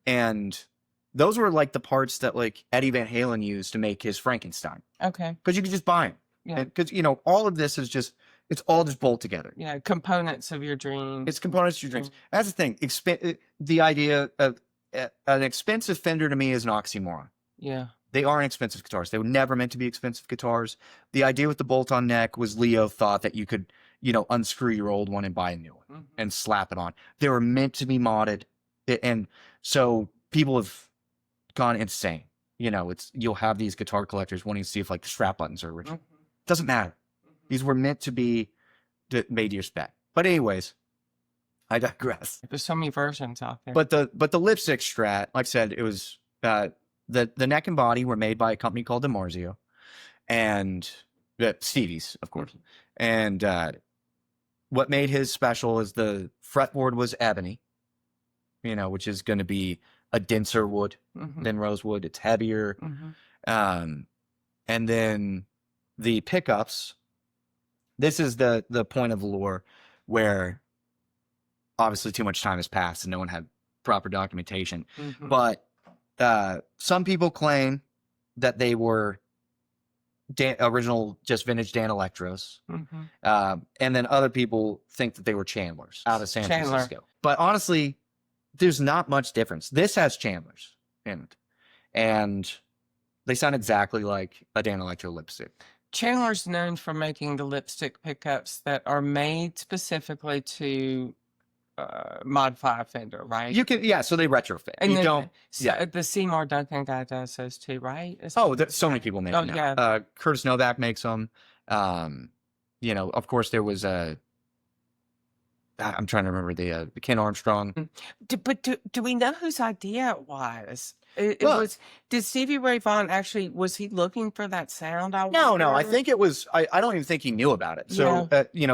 And those were like the parts that like Eddie Van Halen used to make his Frankenstein. Okay. Because you could just buy them. Yeah. Because, you know, all of this is just, it's all just bolt together. Yeah, components of your dreams. It's components of your dreams. That's the thing. The idea of an expensive Fender to me is an oxymoron. Yeah. They aren't expensive guitars. They were never meant to be expensive guitars. The idea with the bolt-on neck was Leo thought that you could, you know, unscrew your old one and buy a new one and slap it on. They were meant to be modded. And so people have gone insane. You know, you'll have these guitar collectors wanting to see if like the strap buttons are original. Doesn't matter. These were meant to be made to your spec. But anyways, I digress. There's so many versions out there. But the Lipstick Strat, like I said, it was the neck and body were made by a company called DiMarzio, and Stevie's, of course. And what made his special is the fretboard was ebony, you know, which is going to be a denser wood than rosewood. It's heavier. And then the pickups. This is the point of the lore where obviously too much time has passed and no one had proper documentation. But some people claim that they were original, just vintage Dan Electros. And then other people think that they were Chandlers out of San Francisco. But honestly, there's not much difference. This has Chandlers in it. And they sound exactly like a Dan Electro lipstick. Chandler's known for making the lipstick pickups that are made specifically to modify a Fender, right? You can, yeah. So they retrofit. And you don't. The Seymour Duncan guy does those too, right? So many people make them. Yeah. Curtis Novak makes them. You know, of course, there was I'm trying to remember the Ken Armstrong. But do we know whose idea it was? It Well, was. Did Stevie Ray Vaughan actually was he looking for that sound? I no, I wonder? think it was. I don't even think he knew about it. So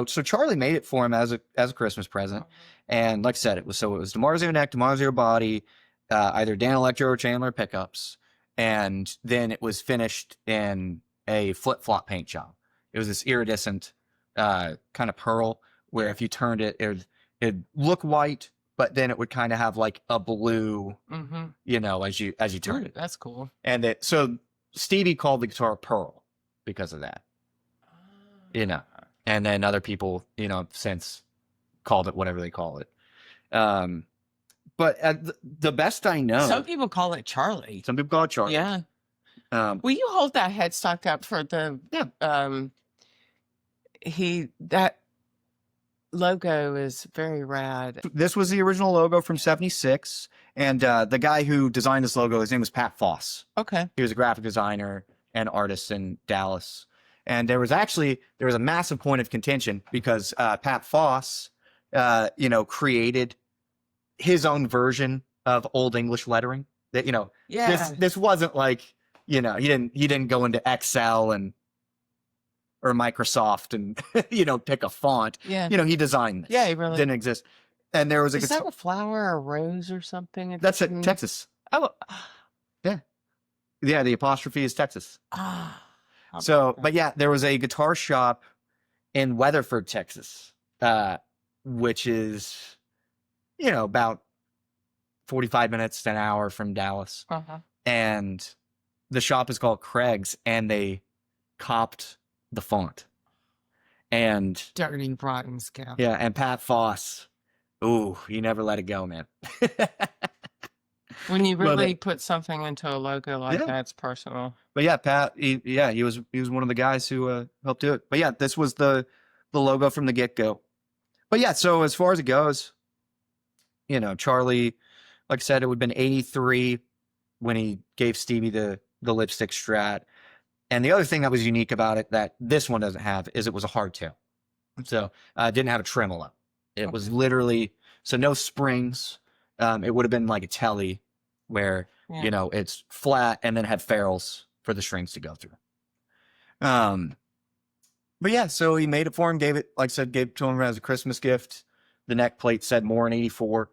so Charley made it for him as a Christmas present, and like I said, it was DiMarzio neck, DiMarzio body, either Dan Electro or Chandler pickups, and then it was finished in a flip flop paint job. It was this iridescent kind of pearl where if you turned it, it'd look white, but then it would kind of have like a blue, as you turn it. That's cool. And so Stevie called the guitar Pearl because of that, and then other people, since called it whatever they call it. But the best I know, Some people call it Charley. some people call it Charley. Yeah. Will you hold that headstock up for the that logo is very rad. This was the original logo from '76, and the guy who designed this logo, his name was Pat Foss. Okay. He was a graphic designer and artist in Dallas. And there was a massive point of contention because Pat Foss, created his own version of Old English lettering. That this wasn't like he didn't go into Excel or Microsoft and pick a font. Yeah. He designed this. Yeah, he really didn't exist. And there was Is that a flower or a rose or something? That's at Texas. Oh. Yeah, the apostrophe is Texas. So, but yeah, there was a guitar shop in Weatherford, Texas, which is, about 45 minutes to an hour from Dallas. And the shop is called Craig's, and they copped the font. And dirty, rotten scout. Yeah, and Pat Foss, ooh, you never let it go, man. When you really put something into a logo like that, it's personal. But yeah, Pat, he was one of the guys who helped do it. But yeah, this was the logo from the get-go. But yeah, so as far as it goes, Charley, like I said, it would have been 83 when he gave Stevie the Lipstick Strat. And the other thing that was unique about it that this one doesn't have is it was a hardtail. So it didn't have a tremolo. It was literally, so no springs. It would have been like a telly where, it's flat and then had ferrules for the strings to go through. But yeah, so he made it for him, gave it to him as a Christmas gift. The neck plate said more in 84.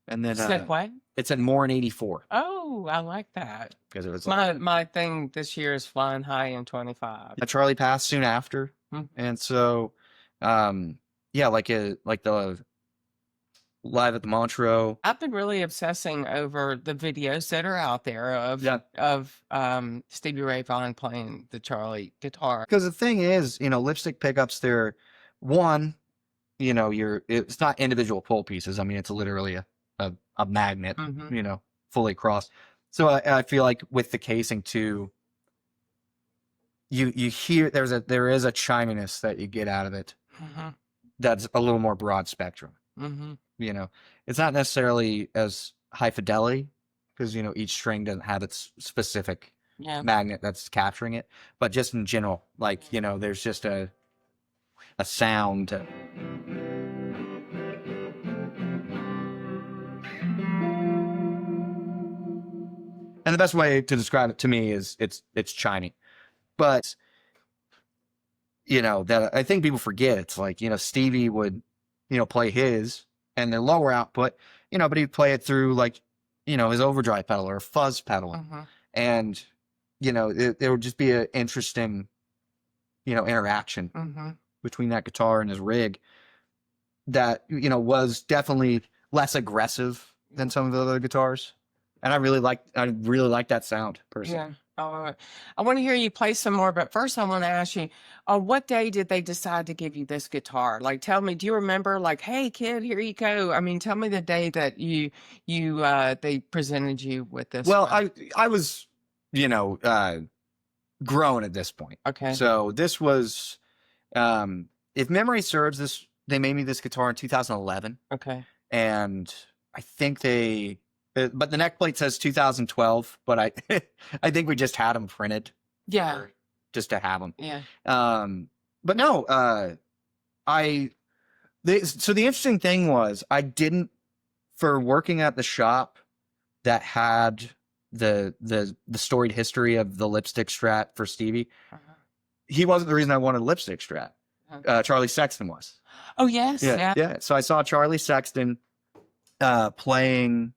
And then said what? It said more in 84. Oh, I like that. Because it was my thing this year is flying high in 25. Charley passed soon after. And so like the Live at the Montreux. I've been really obsessing over the videos that are out there of Stevie Ray Vaughan playing the Charley guitar. Because the thing is, lipstick pickups, they're it's not individual pull pieces. I mean, it's literally a magnet, fully crossed. So I feel like with the casing too, you hear there is a chiminess that you get out of it. That's a little more broad spectrum. It's not necessarily as high fidelity because each string doesn't have its specific magnet that's capturing it, but just in general, like there's just a sound. And the best way to describe it to me is it's chiming, but that I think people forget. It's like Stevie would play his and the lower output, but he'd play it through like his overdrive pedal or fuzz pedal, and there would just be an interesting interaction between that guitar and his rig that was definitely less aggressive than some of the other guitars. And I really like that sound personally. Yeah. I want to hear you play some more, but first I want to ask you, on what day did they decide to give you this guitar? Like, tell me, do you remember, like, hey kid, here you go? I mean, tell me the day that they presented you with this. Well, I was, grown at this point. Okay. So this was, if memory serves, they made me this guitar in 2011. Okay. And I think but the neck plate says 2012, but I think we just had them printed. Yeah. Just to have them. Yeah. But no, so the interesting thing was for working at the shop that had the storied history of the Lipstick Strat for Stevie. Uh-huh. He wasn't the reason I wanted a Lipstick Strat. Charley Sexton was. Oh, yes. Yeah. So I saw Charley Sexton playing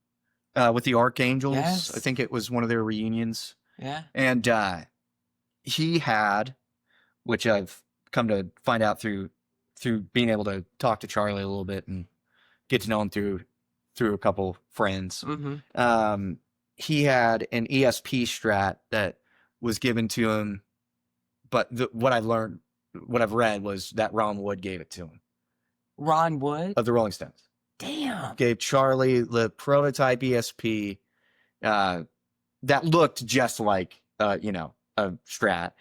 with the Archangels. Yes. I think it was one of their reunions. Yeah. And he had, which I've come to find out through being able to talk to Charley a little bit and get to know him through a couple friends. Mm-hmm. He had an ESP Strat that was given to him, but what I've read was that Ron Wood gave it to him. Ron Wood? Of the Rolling Stones. Damn. Gave Charley the prototype ESP that looked just like, a Strat.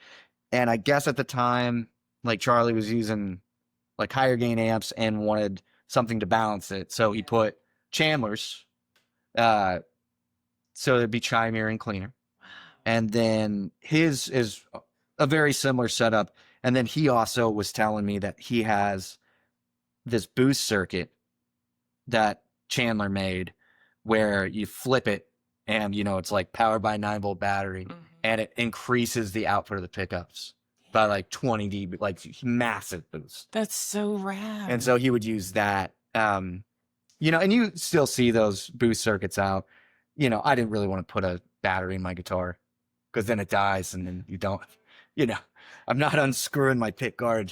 And I guess at the time, like, Charley was using like higher gain amps and wanted something to balance it. So he put Chandler's, so it'd be chimier and cleaner. And then his is a very similar setup. And then he also was telling me that he has this boost circuit that Chandler made where you flip it and, it's like powered by 9-volt battery, and it increases the output of the pickups by like 20 dB, like massive boost. That's so rad. And so he would use that, and you still see those boost circuits out. I didn't really want to put a battery in my guitar because then it dies and then you don't, I'm not unscrewing my pick guard.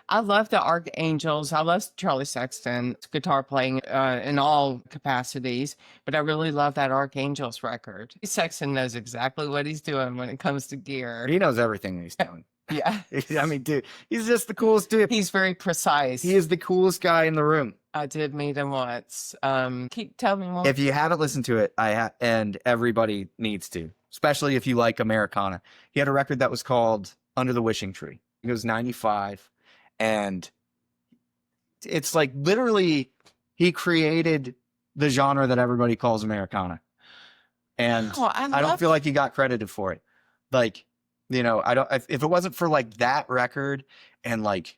I love the Archangels. I love Charley Sexton's guitar playing in all capacities, but I really love that Archangels record. Sexton knows exactly what he's doing when it comes to gear. He knows everything he's doing. Yeah. I mean, dude, he's just the coolest dude. He's very precise. He is the coolest guy in the room. I did meet him once. Tell me more. If you haven't listened to it, and everybody needs to, especially if you like Americana. He had a record that was called Under the Wishing Tree. It was 95. And it's like literally he created the genre that everybody calls Americana. And I don't feel like he got credited for it. Like, if it wasn't for like that record and like,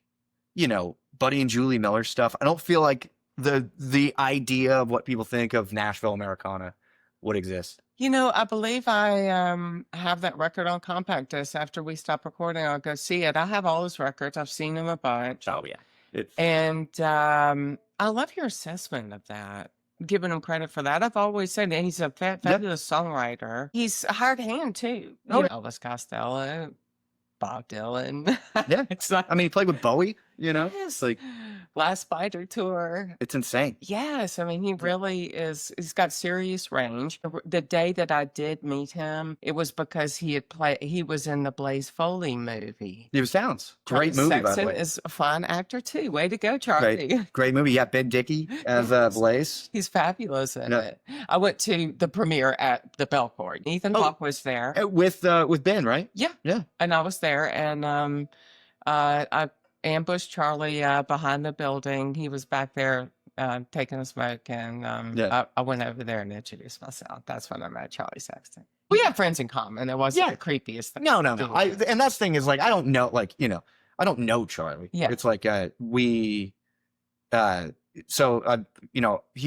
Buddy and Julie Miller stuff, I don't feel like the idea of what people think of Nashville Americana would exist. I believe I have that record on compact disc. After we stop recording, I'll go see it. I have all his records. I've seen them a bunch. Oh, yeah. And I love your assessment of that, giving him credit for that. I've always said that he's a fabulous songwriter. He's a hard hand, too. Elvis Costello, Bob Dylan. Yeah. It's not, I mean, he played with Bowie, yes. like Last Spider Tour. It's insane. Yes. I mean, he really is. He's got serious range. The day that I did meet him, it was because he was in the Blaze Foley movie. He was Sounds. Great movie, Sexton by the way. is a fun actor, too. Way to go, Charley. Great movie. Yeah, Ben Dickey as Blaze. He's fabulous in it. I went to the premiere at the Belcourt. Ethan Hawke was there. With Ben, right? Yeah. Yeah. And I was there, and I ambushed Charley behind the building. He was back there taking a smoke, and I went over there and introduced myself. That's when I met Charley Sexton. We have friends in common. It wasn't the creepiest thing. No. And that's the thing is, like, I don't know, like, I don't know Charley. Yeah. It's like he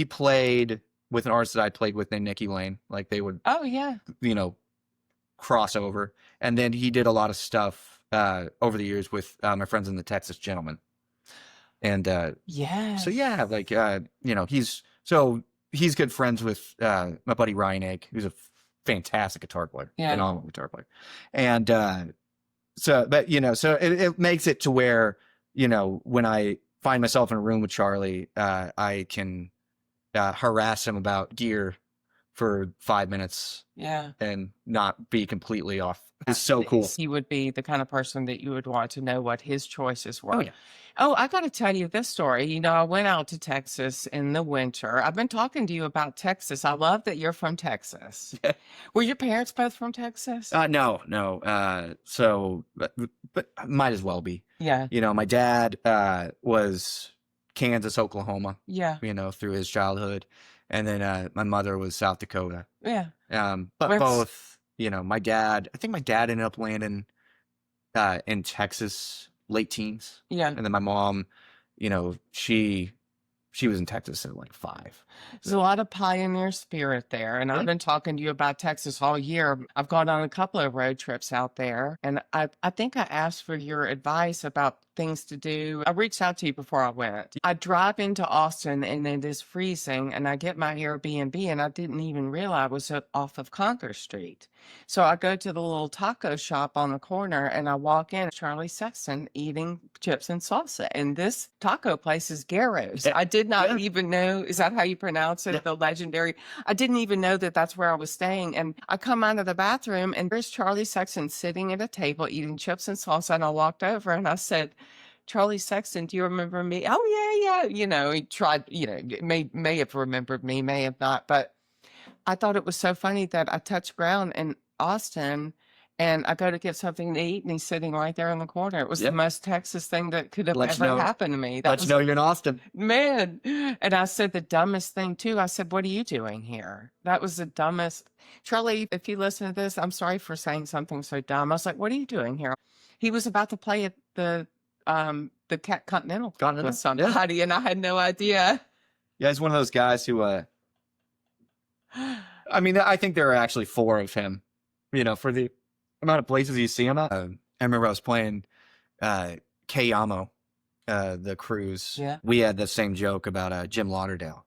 played with an artist that I played with named Nikki Lane. Like, they would, cross over. And then he did a lot of stuff over the years with my friends in the Texas Gentlemen. And he's good friends with my buddy Ryan Egg, who's a fantastic guitar player, phenomenal guitar player. And so it makes it to where, when I find myself in a room with Charley, I can harass him about gear for 5 minutes and not be completely off. It's so cool. He would be the kind of person that you would want to know what his choices were. Oh, yeah. Oh, I got to tell you this story. I went out to Texas in the winter. I've been talking to you about Texas. I love that you're from Texas. Were your parents both from Texas? No. But might as well be. Yeah. My dad was Kansas, Oklahoma. Yeah. Through his childhood. And then my mother was South Dakota. Yeah. But both, my dad, I think my dad ended up landing in Texas late teens. Yeah. And then my mom, she she was in Texas at like 5. There's a lot of pioneer spirit there. And I've been talking to you about Texas all year. I've gone on a couple of road trips out there. And I think I asked for your advice about things to do. I reached out to you before I went. I drive into Austin and it is freezing. And I get my Airbnb and I didn't even realize I was off of Conquer Street. So I go to the little taco shop on the corner and I walk in, Charley Sexton eating chips and salsa. And this taco place is Garro's. I did not even know, is that how you pronounce it? The legendary. I didn't even know that that's where I was staying. And I come out of the bathroom and there's Charley Sexton sitting at a table eating chips and salsa. And I walked over and I said, Charley Sexton, do you remember me? Oh, yeah, yeah. You know, he tried, you know, may have remembered me, may have not. But I thought it was so funny that I touched ground in Austin and I go to get something to eat and he's sitting right there in the corner. It was the most Texas thing that could have ever happened to me. Let's know you're in Austin. Man. And I said the dumbest thing too. I said, what are you doing here? That was the dumbest. Charley, if you listen to this, I'm sorry for saying something so dumb. I was like, what are you doing here? He was about to play at the Continental with somebody and I had no idea. Yeah, he's one of those guys who, I mean, I think there are actually 4 of him, you know, for the amount of places you see him at. I remember I was playing Kayamo, the cruise. Yeah. We had the same joke about Jim Lauderdale.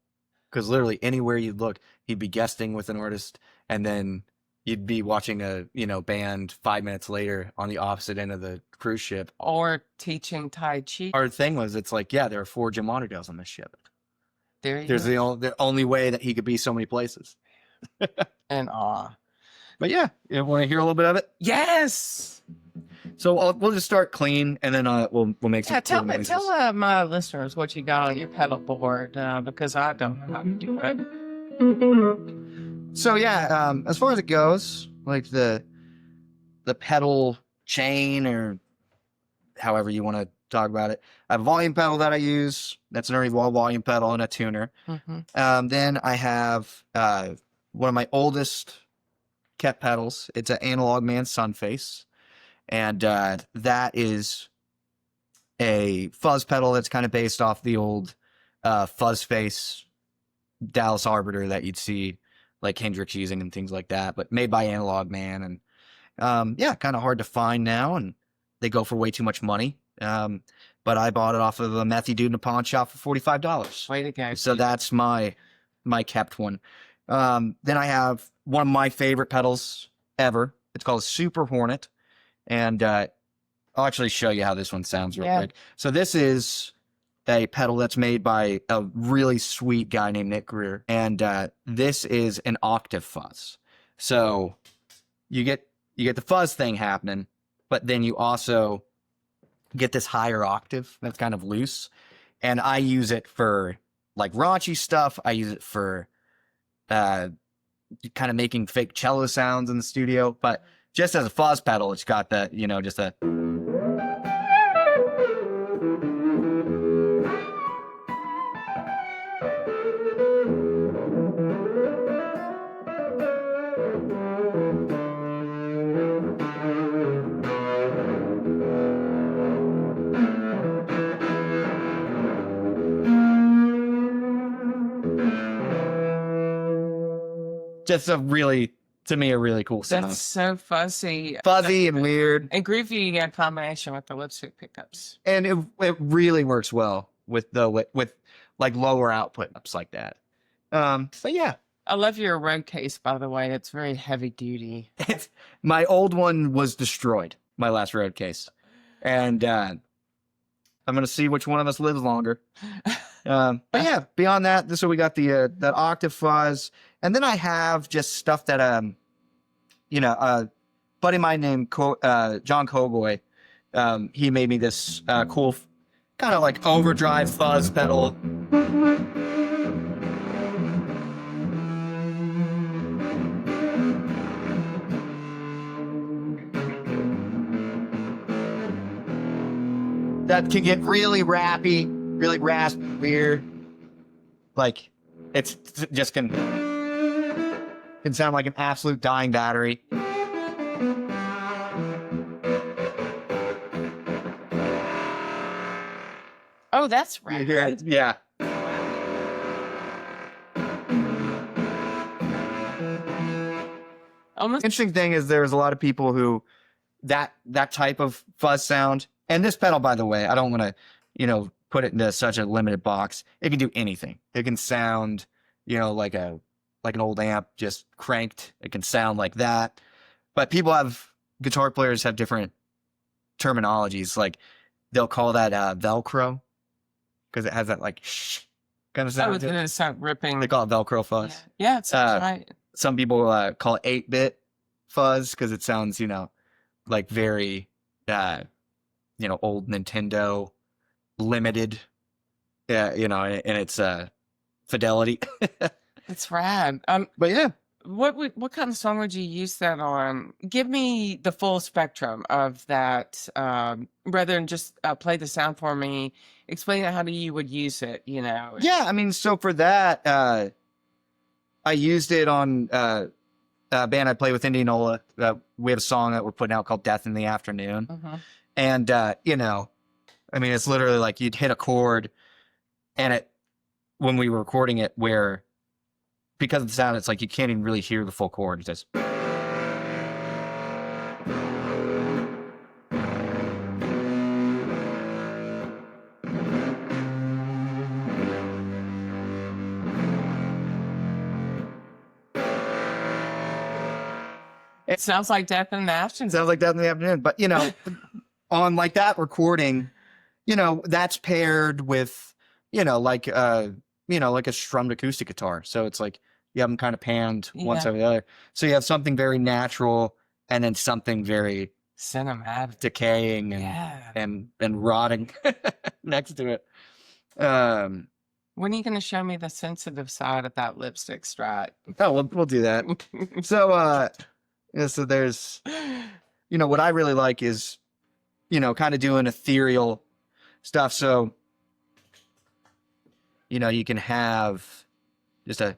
Because literally anywhere you'd look, he'd be guesting with an artist, and then you'd be watching a, you know, band 5 minutes later on the opposite end of the cruise ship. Or teaching Tai Chi. Our thing was, it's like, yeah, there are 4 Jim Lauderdales on this ship. There's the only way that he could be so many places. And awe. But yeah, you want to hear a little bit of it? Yes. So we'll just start clean, and then we'll make some. Tell my listeners what you got on your pedal board because I don't know how to do it. So yeah, as far as it goes, like the pedal chain or however you want to talk about it, I have a volume pedal that I use. That's an early wall volume pedal and a tuner. Then I have one of my oldest kept pedals. It's an Analog Man Sunface. And that is a fuzz pedal that's kind of based off the old fuzz face Dallas Arbiter that you'd see like Hendrix using and things like that, but made by Analog Man. And yeah, kind of hard to find now, and they go for way too much money. But I bought it off of a methy dude in a pawn shop for $45. Way to go. So that's my kept one. Then I have one of my favorite pedals ever. It's called a Super Hornet. And I'll actually show you how this one sounds real quick. So this is a pedal that's made by a really sweet guy named Nick Greer. And this is an octave fuzz. So you get the fuzz thing happening, but then you also get this higher octave that's kind of loose. And I use it for like raunchy stuff. I use it for kind of making fake cello sounds in the studio. But just as a fuzz pedal, it's got that, you know, just a... just a really, to me, a really cool sound. That's so fuzzy. Fuzzy and weird. And groovy in combination with the lipstick pickups. And it really works well with like lower output ups like that. But yeah. I love your road case, by the way. It's very heavy duty. My old one was destroyed, my last road case. And I'm going to see which one of us lives longer. But yeah, beyond that, so we got that octave fuzz. And then I have just stuff that, you know, a buddy of mine named John Kogoy, he made me this cool kind of like overdrive fuzz pedal. That can get really rappy, really raspy, weird. Like, it's just can sound like an absolute dying battery. Oh, that's right. Yeah. Almost. Interesting thing is there's a lot of people who that type of fuzz sound, and this pedal, by the way, I don't want to, put it into such a limited box. It can do anything. It can sound, like an old amp just cranked. It can sound like that. But guitar players have different terminologies. Like they'll call that Velcro because it has that like shh kind of sound. Oh, it's not ripping. They call it Velcro fuzz. Yeah, it sounds right. Some people call it 8-bit fuzz because it sounds, like very, old Nintendo limited, and it's fidelity. It's rad. But yeah. What kind of song would you use that on? Give me the full spectrum of that, rather than just play the sound for me. Explain how you would use it, Yeah, I mean, so for that, I used it on a band I play with, Indianola. We have a song that we're putting out called Death in the Afternoon. Uh-huh. And, I mean, it's literally like you'd hit a chord and when we were recording it, where because of the sound, it's like you can't even really hear the full chord. It's just. It sounds like Death in the Afternoon. Sounds like Death in the Afternoon. But, on like that recording, that's paired with, like a strummed acoustic guitar. So it's like you have them kind of panned once over the other. So you have something very natural and then something very cinematic, decaying and rotting next to it. When are you going to show me the sensitive side of that Lipstick Strat? Oh, we'll do that. So, so there's, what I really like is, kind of doing ethereal stuff. So, you can have just a.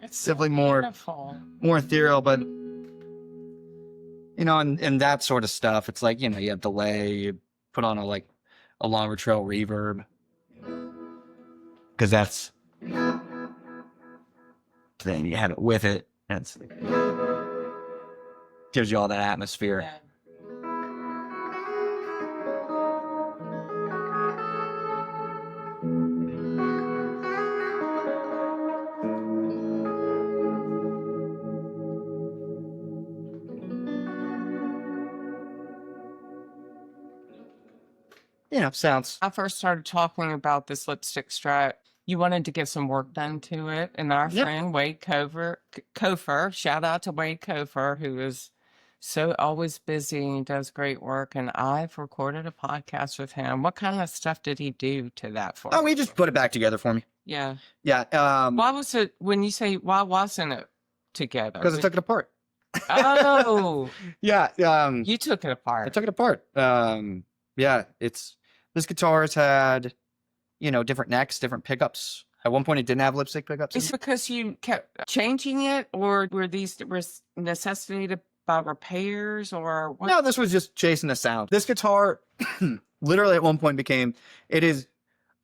It's definitely more ethereal, but and that sort of stuff. It's like, you have delay, you put on a longer trail reverb. Because that's then you have it with it. And it's gives you all that atmosphere. Yeah. Sounds. I first started talking about this Lipstick Strat. You wanted to get some work done to it, and our friend Wade Kofer, shout out to Wade Kofer, who is so always busy and he does great work. And I've recorded a podcast with him. What kind of stuff did he do to that for you? Oh, he just put it back together for me. Yeah. Yeah. Why was it, when you say why wasn't it together? Because I took it apart. Oh. Yeah. You took it apart. I took it apart. Yeah, this guitar has had, different necks, different pickups. At one point, it didn't have lipstick pickups. Is it because you kept changing it, or were these necessitated by repairs, or what? No, this was just chasing the sound. This guitar, literally at one point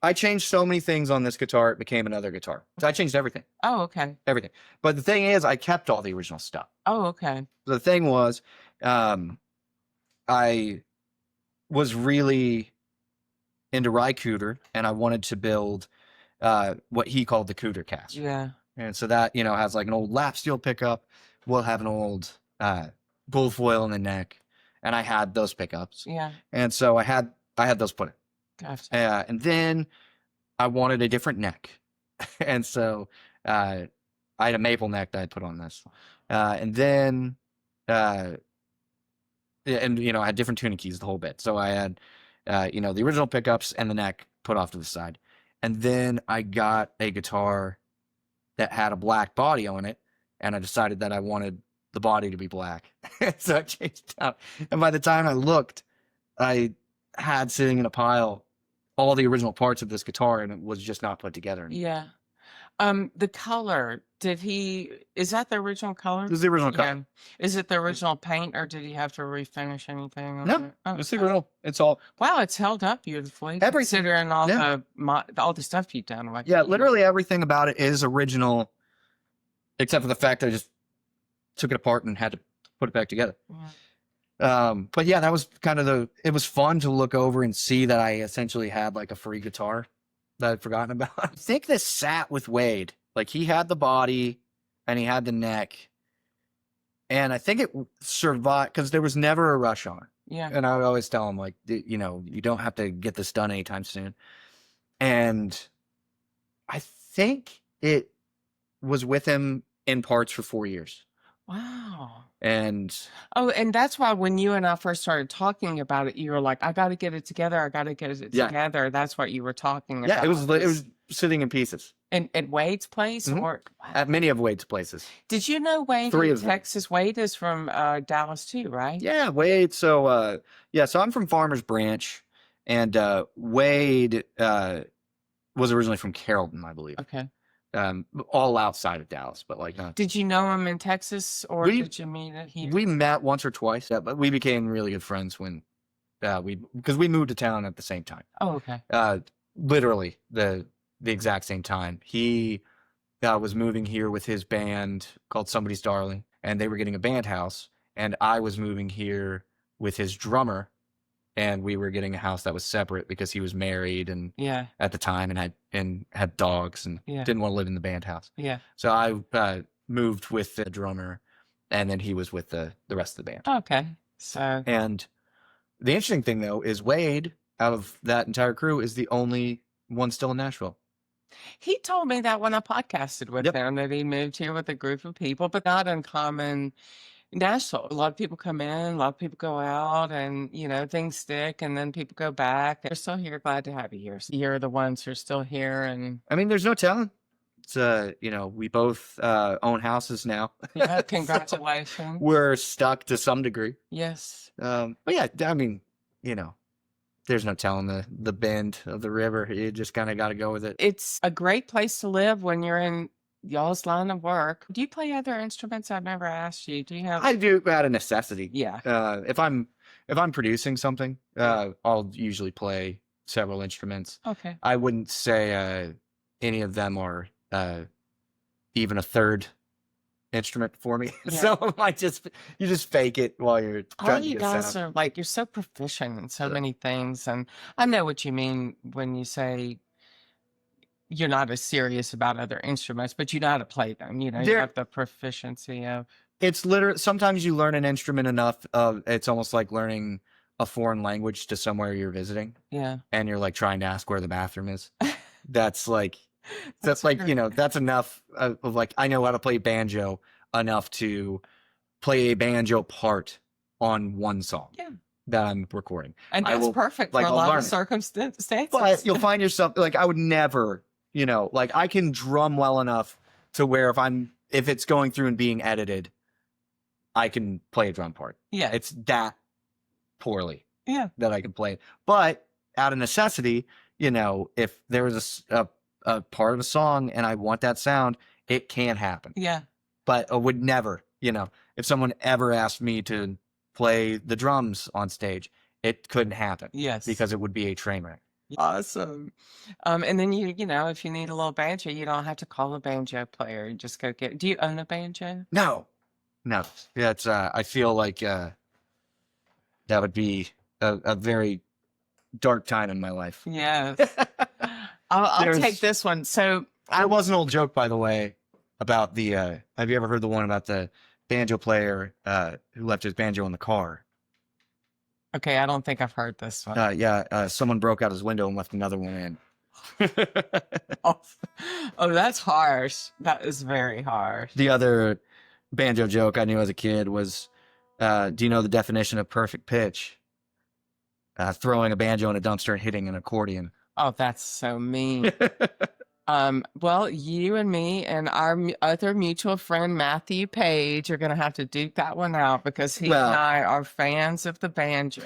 I changed so many things on this guitar, it became another guitar. So I changed everything. Oh, okay. Everything. But the thing is, I kept all the original stuff. Oh, okay. The thing was, I was really into rye cooter, and I wanted to build what he called the cooter caster. Yeah. And so that, has like an old lap steel pickup. We'll have an old bull foil in the neck. And I had those pickups. Yeah. And so I had those put in. Gotcha. And then I wanted a different neck. And so I had a maple neck that I put on this. And then, I had different tuning keys, the whole bit. So I had, the original pickups and the neck put off to the side. And then I got a guitar that had a black body on it. And I decided that I wanted the body to be black. So I changed it out. And by the time I looked, I had sitting in a pile all the original parts of this guitar, and it was just not put together. Yeah. The color, is that the original color? This is the original Yeah. color. Is it the original paint, or did he have to refinish anything on No, it? Oh, it's the original. It's all. wow, it's held up beautifully Everything. considering all Yeah. all the stuff you've done. Like, Yeah, literally everything about it is original, except for the fact that I just took it apart and had to put it back together. Yeah. But yeah, that was kind of it was fun to look over and see that I essentially had like a free guitar that I'd forgotten about. I think this sat with Wade. Like, he had the body and he had the neck. And I think it survived because there was never a rush on it. Yeah. And I would always tell him, like, you don't have to get this done anytime soon. And I think it was with him in parts for 4 years. Wow. And Oh, and that's why when you and I first started talking about it, you were like, I got to get it together. I got to get it Yeah. together. That's what you were talking yeah, about. it was sitting in pieces at Wade's place? Mhm. Or wow. at many of Wade's places. Did you know Wade 3 in of them. Texas? Wade is from Dallas too, right? Yeah, Wade. So, so I'm from Farmers Branch, and Wade was originally from Carrollton, I believe. Okay. All outside of Dallas, but like Did you know him in Texas, or did you meet him here? we met once or twice, but we became really good friends when because we moved to town at the same time. Oh, okay. Literally the exact same time. He was moving here with his band called Somebody's Darling, and they were getting a band house, and I was moving here with his drummer, and we were getting a house that was separate because he was married and Yeah. at the time and had dogs and Yeah. didn't want to live in the band house. Yeah. So I moved with the drummer, and then he was with the rest of the band. Okay. So And the interesting thing, though, is Wade, out of that entire crew, is the only one still in Nashville. he told me that when I podcasted with Yep. him, that he moved here with a group of people, but not uncommon. Nashville, a lot of people come in, a lot of people go out, and things stick, and then people go back. They're still here. Glad to have you here. You're the ones who are still here, and I mean, there's no telling. It's we both own houses now. yeah, So congratulations. we're stuck to some degree. Yes. But yeah, I mean, there's no telling the bend of the river. You just kind of got to go with it. It's a great place to live when you're in y'all's line of work. Do you play other instruments? I've never asked you. Do you have? I do out of necessity. Yeah. If I'm producing something, I'll usually play several instruments. Okay. I wouldn't say any of them are even a third instrument for me. Yeah. So you just fake it while you're All trying to you get guys sound. are you're so proficient in so Yeah. many things, and I know what you mean when you say you're not as serious about other instruments, but you know how to play them. You There- have the proficiency of. It's literally sometimes you learn an instrument enough. It's almost like learning a foreign language to somewhere you're visiting, Yeah. and you're like trying to ask where the bathroom is. That's like That's like great. that's enough of like I know how to play banjo enough to play a banjo part on one song Yeah. that I'm recording. And I that's will- perfect like, for a I'll lot learn of it. circumstances. But you'll find yourself like I would never, like I can drum well enough to where if it's going through and being edited, I can play a drum part. Yeah. It's that poorly Yeah. that I can play it. But out of necessity, if there was a part of a song and I want that sound, it can happen. Yeah. But I would never, if someone ever asked me to play the drums on stage, it couldn't happen Yes. because it would be a train wreck. Awesome. And then if you need a little banjo, you don't have to call a banjo player. You just go get. Do you own a banjo? No. Yeah, it's I feel like that would be a very dark time in my life. Yes. I'll take this one. So there was an old joke, by the way, about the, have you ever heard the one about the banjo player who left his banjo in the car? Okay, I don't think I've heard this one. Someone broke out his window and left another one in. Oh, that's harsh. That is very harsh. The other banjo joke I knew as a kid was, do you know the definition of perfect pitch? Throwing a banjo in a dumpster and hitting an accordion. Oh, that's so mean. Well, you and me and our other mutual friend, Matthew Page, are going to have to duke that one out because he and I are fans of the banjo.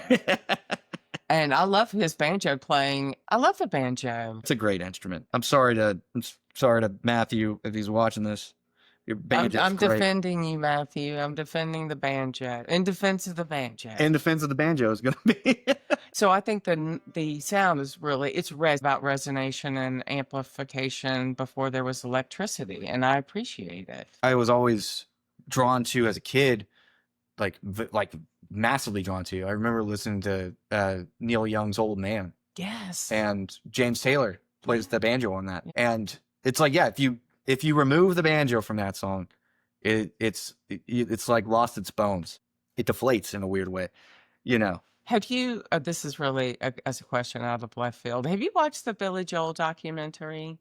And I love his banjo playing. I love the banjo. It's a great instrument. I'm sorry to Matthew if he's watching this. Your banjo. I'm defending you, Matthew. I'm defending the banjo. In defense of the banjo. In defense of the banjo is going to be. So I think the sound is really, it's about resonation and amplification before there was electricity, and I appreciate it. I was always drawn to, as a kid, like massively drawn to. I remember listening to Neil Young's Old Man. Yes. And James Taylor plays the banjo on that. And it's like, yeah, if you remove the banjo from that song, it's like lost its bones. It deflates in a weird way, you know. Have you, this is really as a question out of left field, have you watched the Billy Joel documentary?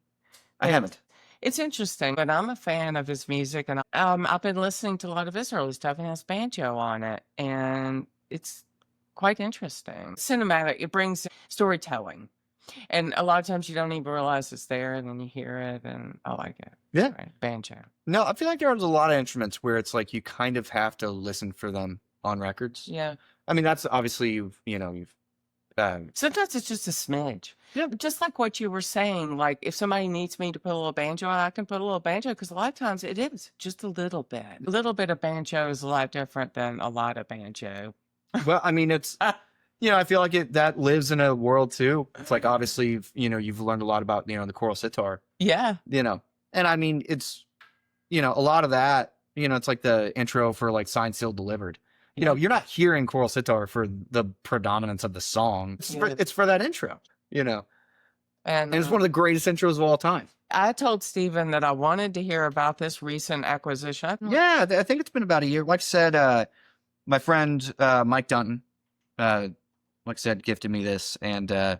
I haven't. It's interesting, but I'm a fan of his music, and I've been listening to a lot of his early stuff, and it has banjo on it, and it's quite interesting. Cinematic, it brings storytelling, and a lot of times you don't even realize it's there, and then you hear it, and I like it. Yeah. Right. Banjo. No, I feel like there's a lot of instruments where it's like you kind of have to listen for them on records. Yeah. I mean, that's obviously, sometimes it's just a smidge. Yeah. Just like what you were saying, like if somebody needs me to put a little banjo on, I can put a little banjo, because a lot of times it is just a little bit. A little bit of banjo is a lot different than a lot of banjo. Well, I mean, it's, I feel like that lives in a world too. It's like, obviously, you've learned a lot about, the choral sitar. Yeah. And I mean, it's, a lot of that, it's like the intro for like Signed, Sealed, Delivered. You're not hearing choral sitar for the predominance of the song. It's for that intro, And it's one of the greatest intros of all time. I told Stephen that I wanted to hear about this recent acquisition. Yeah, I think it's been about a year. Like I said, my friend Mike Dunton, like I said, gifted me this. And I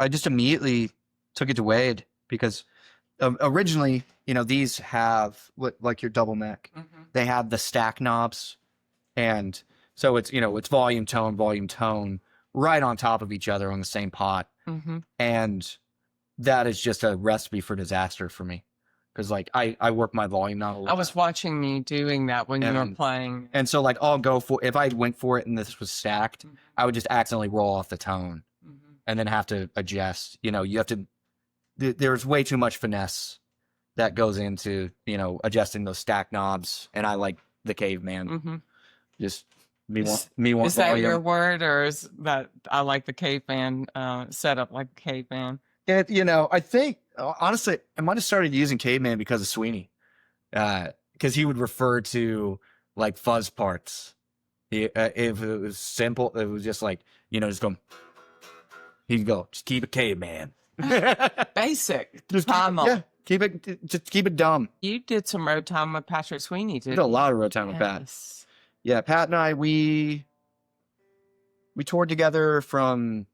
just immediately took it to Wade because originally, these have like your double neck. Mm-hmm. They have the stack knobs, and so it's it's volume tone right on top of each other on the same pot. Mm-hmm. And that is just a recipe for disaster for me, because like I work my volume knob a lot. I was watching you doing that when you were playing, and so like I'll go for, if I went for it and this was stacked, mm-hmm. I would just accidentally roll off the tone, mm-hmm. and then have to adjust. You have to. There's way too much finesse that goes into, adjusting those stack knobs. And I like the caveman. Mm-hmm. Just me want Is that your word, or is that I like the caveman setup like caveman? I think, honestly, I might have started using caveman because of Sweany. Because he would refer to like fuzz parts. If it was simple, it was just like, just go, he'd go, just keep it caveman. Basic. Just keep it dumb. You did some road time with Patrick Sweany, didn't you? Did a lot of road time with Pat. Yeah, Pat and I, we toured together from,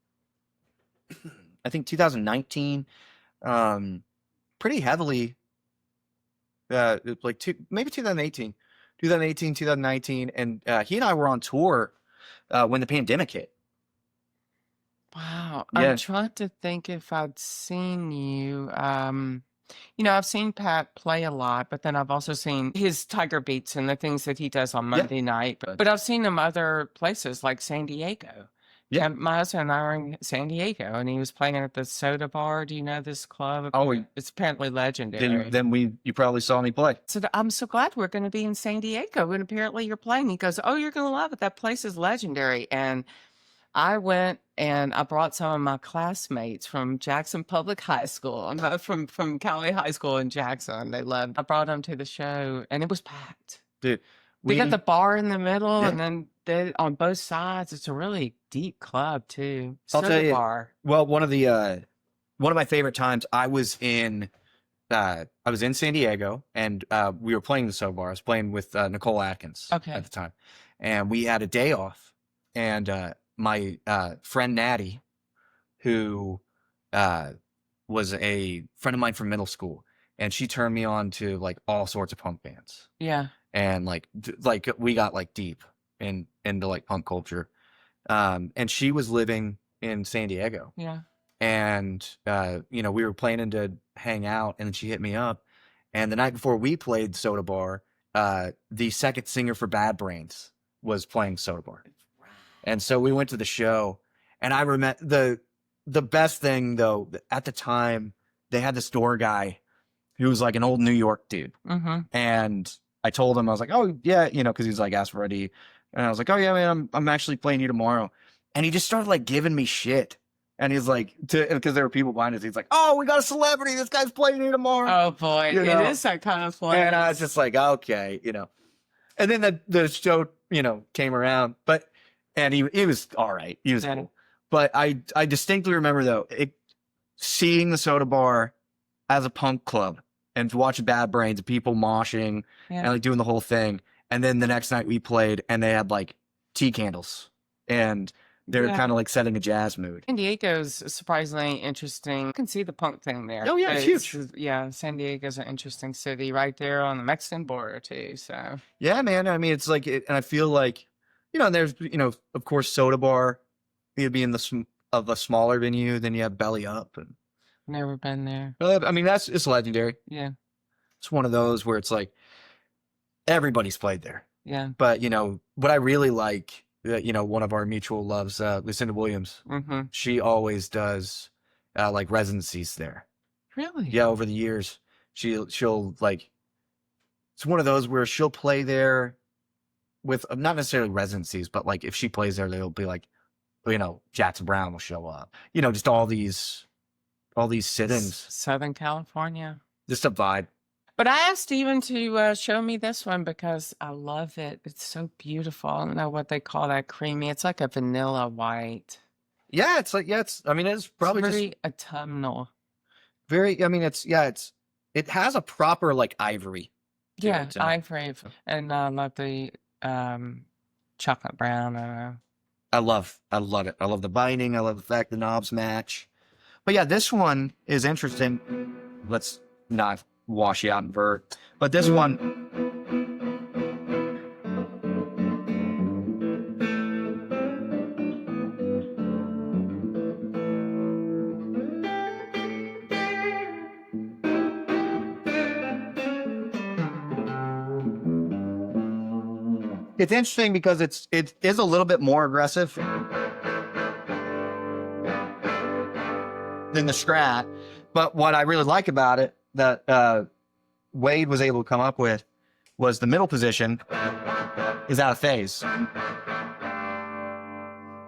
I think, 2019, pretty heavily. Maybe 2018, 2019, and he and I were on tour when the pandemic hit. Wow. Yeah. I'm trying to think if I'd seen you. I've seen Pat play a lot, but then I've also seen his Tiger Beats and the things that he does on Monday night. But I've seen him other places like San Diego. Yeah. My husband and I were in San Diego, and he was playing at the Soda Bar. Do you know this club? Oh, it's apparently legendary. Then you probably saw me play. So I'm so glad we're going to be in San Diego, and apparently you're playing. He goes, "Oh, you're going to love it. That place is legendary." And I went and I brought some of my classmates from Jackson Public High School, from Cali High School in Jackson. I brought them to the show, and it was packed. Dude, we got the bar in the middle, and then on both sides, it's a really deep club too. I'll tell Soda you. bar. Well, one of my favorite times I was in San Diego, and we were playing the soda bar. I was playing with Nicole Atkins Okay. at the time, and we had a day off. And my friend Natty, who was a friend of mine from middle school, and she turned me on to like all sorts of punk bands. Yeah. And like we got like deep into like punk culture. And she was living in San Diego. Yeah. And we were planning to hang out, and then she hit me up. And the night before we played Soda Bar, the second singer for Bad Brains was playing Soda Bar. And so we went to the show, and I remember the best thing though, at the time they had this door guy who was like an old New York dude. Mm-hmm. And I told him, I was like, oh yeah, cause he's like asked for ID. And I was like, oh yeah, man, I'm actually playing you tomorrow. And he just started like giving me shit. And he's like, because there were people behind us, he's like, oh, we got a celebrity. This guy's playing you tomorrow. Oh boy, it is that kind of place. And I was just like, okay, And then the show, came around, and he was all right. He was cool. But I distinctly remember though, seeing the Soda Bar as a punk club and watching Bad Brains, people moshing and like doing the whole thing. And then the next night we played, and they had like tea candles, and they're kind of like setting a jazz mood. San Diego's surprisingly interesting. You can see the punk thing there. Oh yeah, it's huge. Yeah, San Diego's an interesting city right there on the Mexican border too. So yeah, man. I mean, it's like, and I feel like, there's, of course, Soda Bar. You'd be in of a smaller venue, then you have Belly Up, and never been there. I mean, it's legendary. Yeah, it's one of those where it's like everybody's played there. Yeah, but what I really like, one of our mutual loves, Lucinda Williams. Mm-hmm. She always does like residencies there. Really? Yeah, over the years, she'll like. It's one of those where she'll play there with not necessarily residencies, but like if she plays there, they'll be like, Jackson Brown will show up. Just all these sit-ins. Southern California. Just a vibe. But I asked Steven to show me this one because I love it. It's so beautiful. I don't know what they call that creamy. It's like a vanilla white. Yeah, it's like, I mean, it's probably it's very just autumnal. Very, I mean, it has a proper like ivory. Yeah, ivory. And I love the chocolate brown. I love it. I love the binding. I love the fact the knobs match. But yeah, this one is interesting. Let's not wash you out in vert. But this one. It's interesting because it is a little bit more aggressive than the Strat. But what I really like about it that Wade was able to come up with was the middle position is out of phase,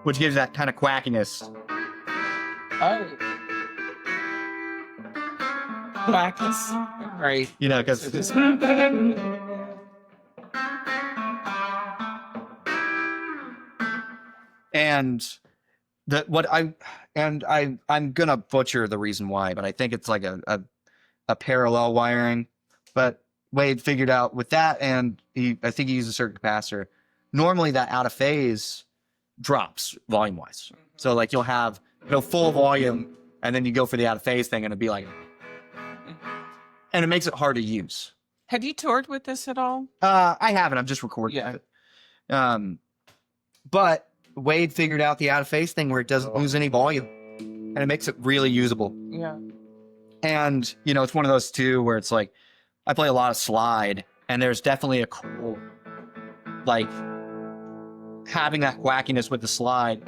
which gives that kind of quackiness. Oh. Quackiness? Right. Because I'm gonna butcher the reason why, but I think it's like a parallel wiring. But Wade figured out with that, and I think he used a certain capacitor. Normally, that out of phase drops volume wise. So like you'll have full volume, and then you go for the out of phase thing, and it'd be like, and it makes it hard to use. Have you toured with this at all? I haven't. I've just recorded it. But Wade figured out the out of phase thing where it doesn't lose any volume, and it makes it really usable. Yeah. And it's one of those too where it's like I play a lot of slide, and there's definitely a cool like having that quackiness with the slide.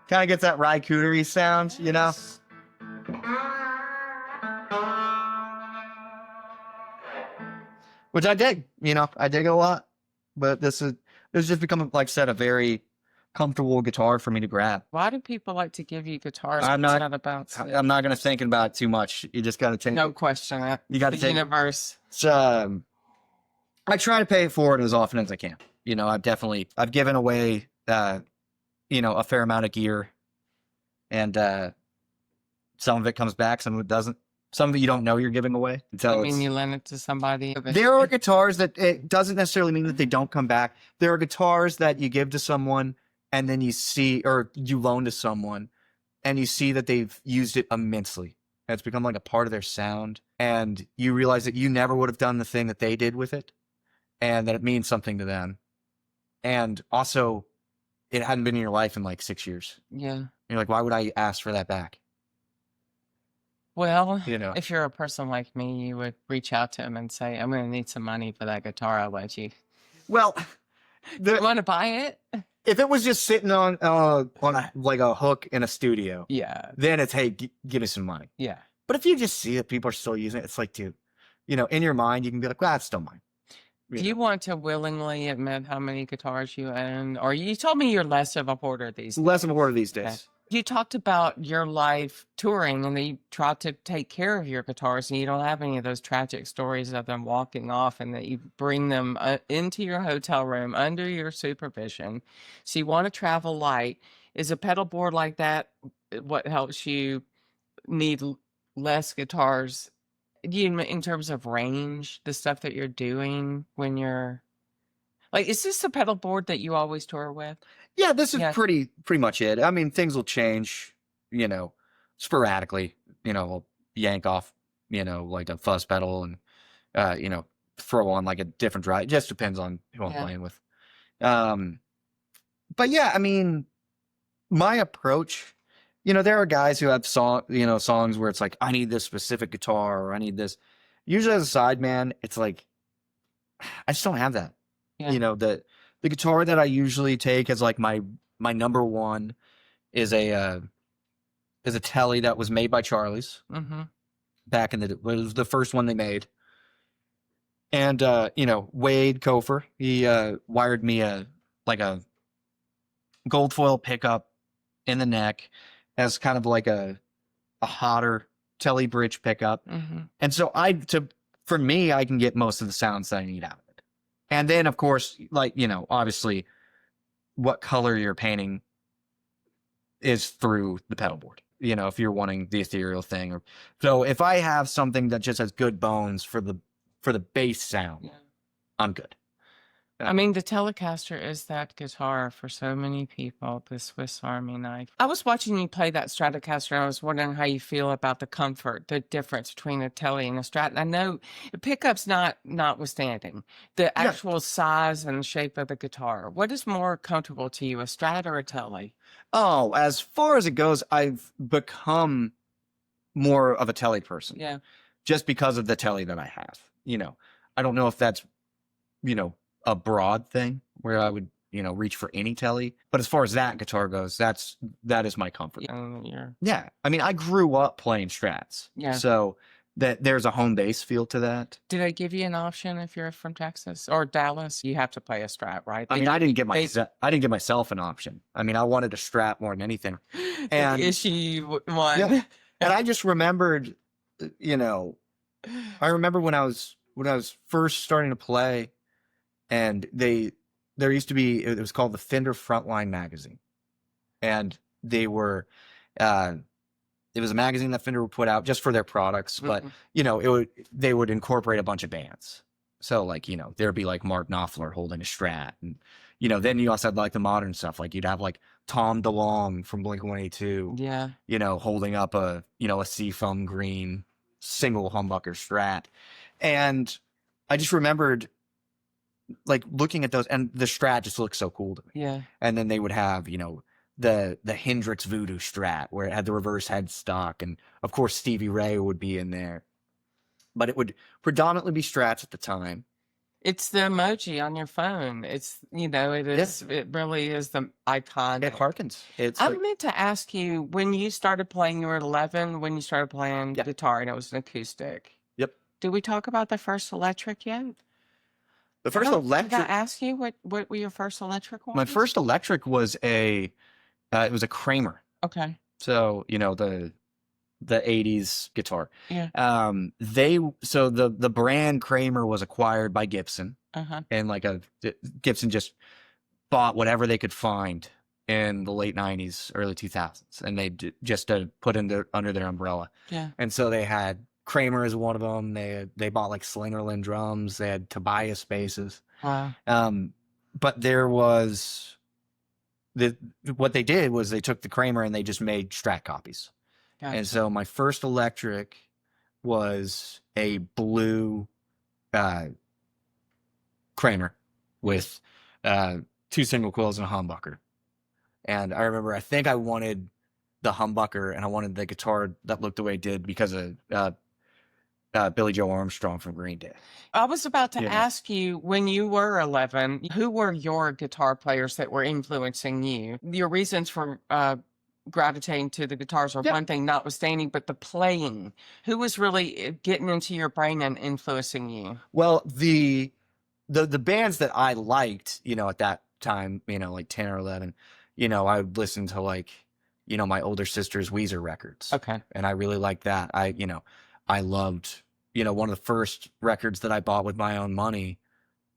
Kind of gets that Ry-Cootery sound, Which I dig, I dig it a lot. But this has just become, like I said, a very comfortable guitar for me to grab. Why do people like to give you guitars? I'm It's not- not about I'm not going to think about it too much. You just got to take no question. You got to The take universe. it's, I try to pay it forward as often as I can. You know, I've given away, you know, a fair amount of gear, and some of it comes back, some of it doesn't. Some of it you don't know you're giving away until I mean, you lend it to somebody. There are guitars that it doesn't necessarily mean that they don't come back. There are guitars that you give to someone and then you see, or you loan to someone and you see that they've used it immensely. And it's become like a part of their sound. And you realize that you never would have done the thing that they did with it and that it means something to them. And also, it hadn't been in your life in like 6 years. Yeah. You're like, why would I ask for that back? Well, You know, if you're a person like me, you would reach out to him and say, I'm going to need some money for that guitar I lent you. well, You want to buy it? if it was just sitting on like a hook in a studio, Yeah. then it's, hey, give me some money. Yeah. But if you just see that people are still using it, it's like, dude, you know, in your mind, you can be like, well, it's still mine. Do you want to willingly admit how many guitars you own? Or you told me you're less of a hoarder these days. Less of a hoarder these days. Okay. You talked about your life touring and that you try to take care of your guitars and you don't have any of those tragic stories of them walking off and that you bring them into your hotel room under your supervision. So you want to travel light. Is a pedal board like that what helps you need less guitars? In terms of range, the stuff that you're doing when you're like, is this the pedal board that you always tour with? Yeah, this is Yeah. pretty much it. I mean, things will change, you know, sporadically. You know, we'll yank off, you know, like a fuzz pedal and, you know, throw on like a different drive. It just depends on who I'm Yeah. playing with. But yeah, I mean, my approach, you know, there are guys who have songs where it's like, I need this specific guitar or I need this. Usually as a side man, it's like, I just don't have that. Yeah. You know, the guitar that I usually take as like my number one is a Tele that was made by Charley's back in it was the first one they made. And you know, Wade Kofer, he wired me a gold foil pickup in the neck as kind of like a hotter Tele bridge pickup. And so for me, I can get most of the sounds that I need out of it. And then of course, like, you know, obviously what color you're painting is through the pedal board. You know, if you're wanting the ethereal thing, or so if I have something that just has good bones for the bass sound, I'm good. I mean, the Telecaster is that guitar for so many people, the Swiss Army knife. I was watching you play that Stratocaster, and I was wondering how you feel about the comfort, the difference between a Tele and a Strat. And I know the pickup's notwithstanding, the actual size and shape of the guitar. What is more comfortable to you, a Strat or a Tele? Oh, as far as it goes, I've become more of a Tele person. Yeah. Just because of the Tele that I have. You know, I don't know if that's, you know, a broad thing where I would, you know, reach for any Tele. But as far as that guitar goes, that is my comfort. Yeah. I mean, I grew up playing Strats. Yeah. So there's a home base feel to that. Did I give you an option if you're from Texas or Dallas? You have to play a Strat, right? I mean, I didn't give myself an option. I mean, I wanted a Strat more than anything. And issue one. Yeah. And I just remembered, you know, I remember when I was first starting to play, and there used to be, it was called the Fender Frontline magazine, and they were it was a magazine that Fender would put out just for their products, but you know, they would incorporate a bunch of bands. So like, you know, there'd be like Mark Knopfler holding a Strat, and you know, then you also had like the modern stuff, like you'd have like Tom DeLonge from Blink-182, yeah, you know, holding up a seafoam green single humbucker Strat. And I just remembered like looking at those, and the Strat just looked so cool to me. Yeah. And then they would have, you know, the Hendrix Voodoo Strat where it had the reverse headstock, and of course Stevie Ray would be in there. But it would predominantly be Strats at the time. It's the emoji on your phone. It's, you know, it is, it really is the icon. It harkens. I meant to ask you, when you started playing, you were 11, when you started playing guitar, and it was an acoustic. Yep. Did we talk about the first electric yet? The first Did I electric, ask you what were your first electric ones? my first electric was it was a Kramer. Okay. So, the 80s guitar. Yeah. So the brand Kramer was acquired by Gibson, and Gibson just bought whatever they could find in the late 90s, early 2000s, and they just to put under their umbrella. Yeah. And so they had Kramer as one of them. They bought like Slingerland drums. They had Tobias basses. Wow. But there was what they did was they took the Kramer and they just made Strat copies. Gotcha. And so my first electric was a blue Kramer with 2 single coils and a humbucker. And I remember, I think I wanted the humbucker and I wanted the guitar that looked the way it did because of Billy Joe Armstrong from Green Day. I was about to ask you, when you were 11, who were your guitar players that were influencing you? Your reasons for gravitating to the guitars are one thing, notwithstanding, but the playing. Who was really getting into your brain and influencing you? Well, the bands that I liked, at that time, like 10 or 11, I would listen to my older sister's Weezer records. Okay. And I really liked that. I loved, one of the first records that I bought with my own money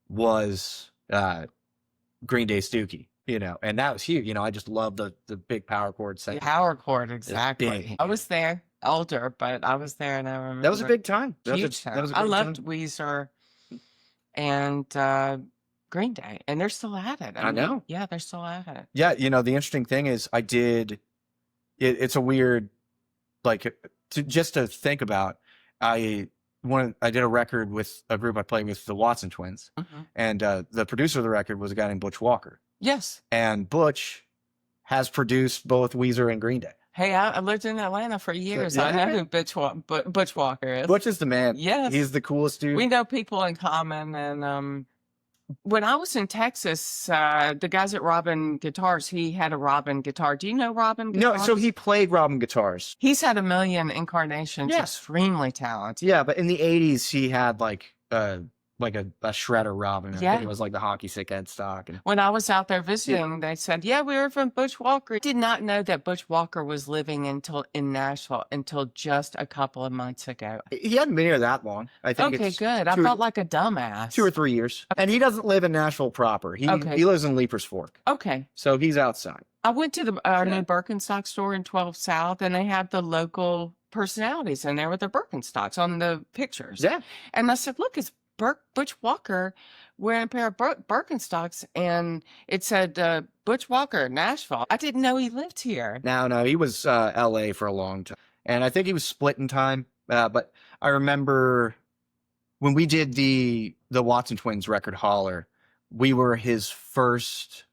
was Green Day Stookie, and that was huge. I just loved the big power chord set. Power chord, exactly. I was there, older, but I was there, and I remember that was a big time. Huge time. I loved Weezer and Green Day, and they're still at it. I know. Yeah, they're still at it. Yeah, the interesting thing is I did. It's a weird, just to think about. I did a record with a group I played with, the Watson Twins, and the producer of the record was a guy named Butch Walker. Yes. And Butch has produced both Weezer and Green Day. Hey, I lived in Atlanta for years. I know who Butch Walker is. Butch is the man. Yes. He's the coolest dude. We know people in common. And when I was in Texas, the guys at Robin Guitars, he had a Robin guitar. Do you know Robin Guitars? No, so he played Robin guitars. He's had a million incarnations. Yeah. Extremely talented. Yeah, but in the 80s, he had a shredder Robin. I think it was like the hockey stick headstock. And when I was out there visiting, they said, we were from Butch Walker. Did not know that Butch Walker was living in Nashville until just a couple of months ago. He hadn't been here that long. I think. Okay, good. I felt like a dumbass. 2 or 3 years. And he doesn't live in Nashville proper. He lives in Leapers Fork. Okay. So he's outside. I went to the new Birkenstock store in 12 South, and they have the local personalities in there with their Birkenstocks on the pictures. Yeah. And I said, look, it's Butch Walker wearing a pair of Birkenstocks, and it said Butch Walker, Nashville. I didn't know he lived here. No, he was L.A. for a long time, and I think he was split in time. But I remember when we did the Watson Twins record, Holler, we were his first.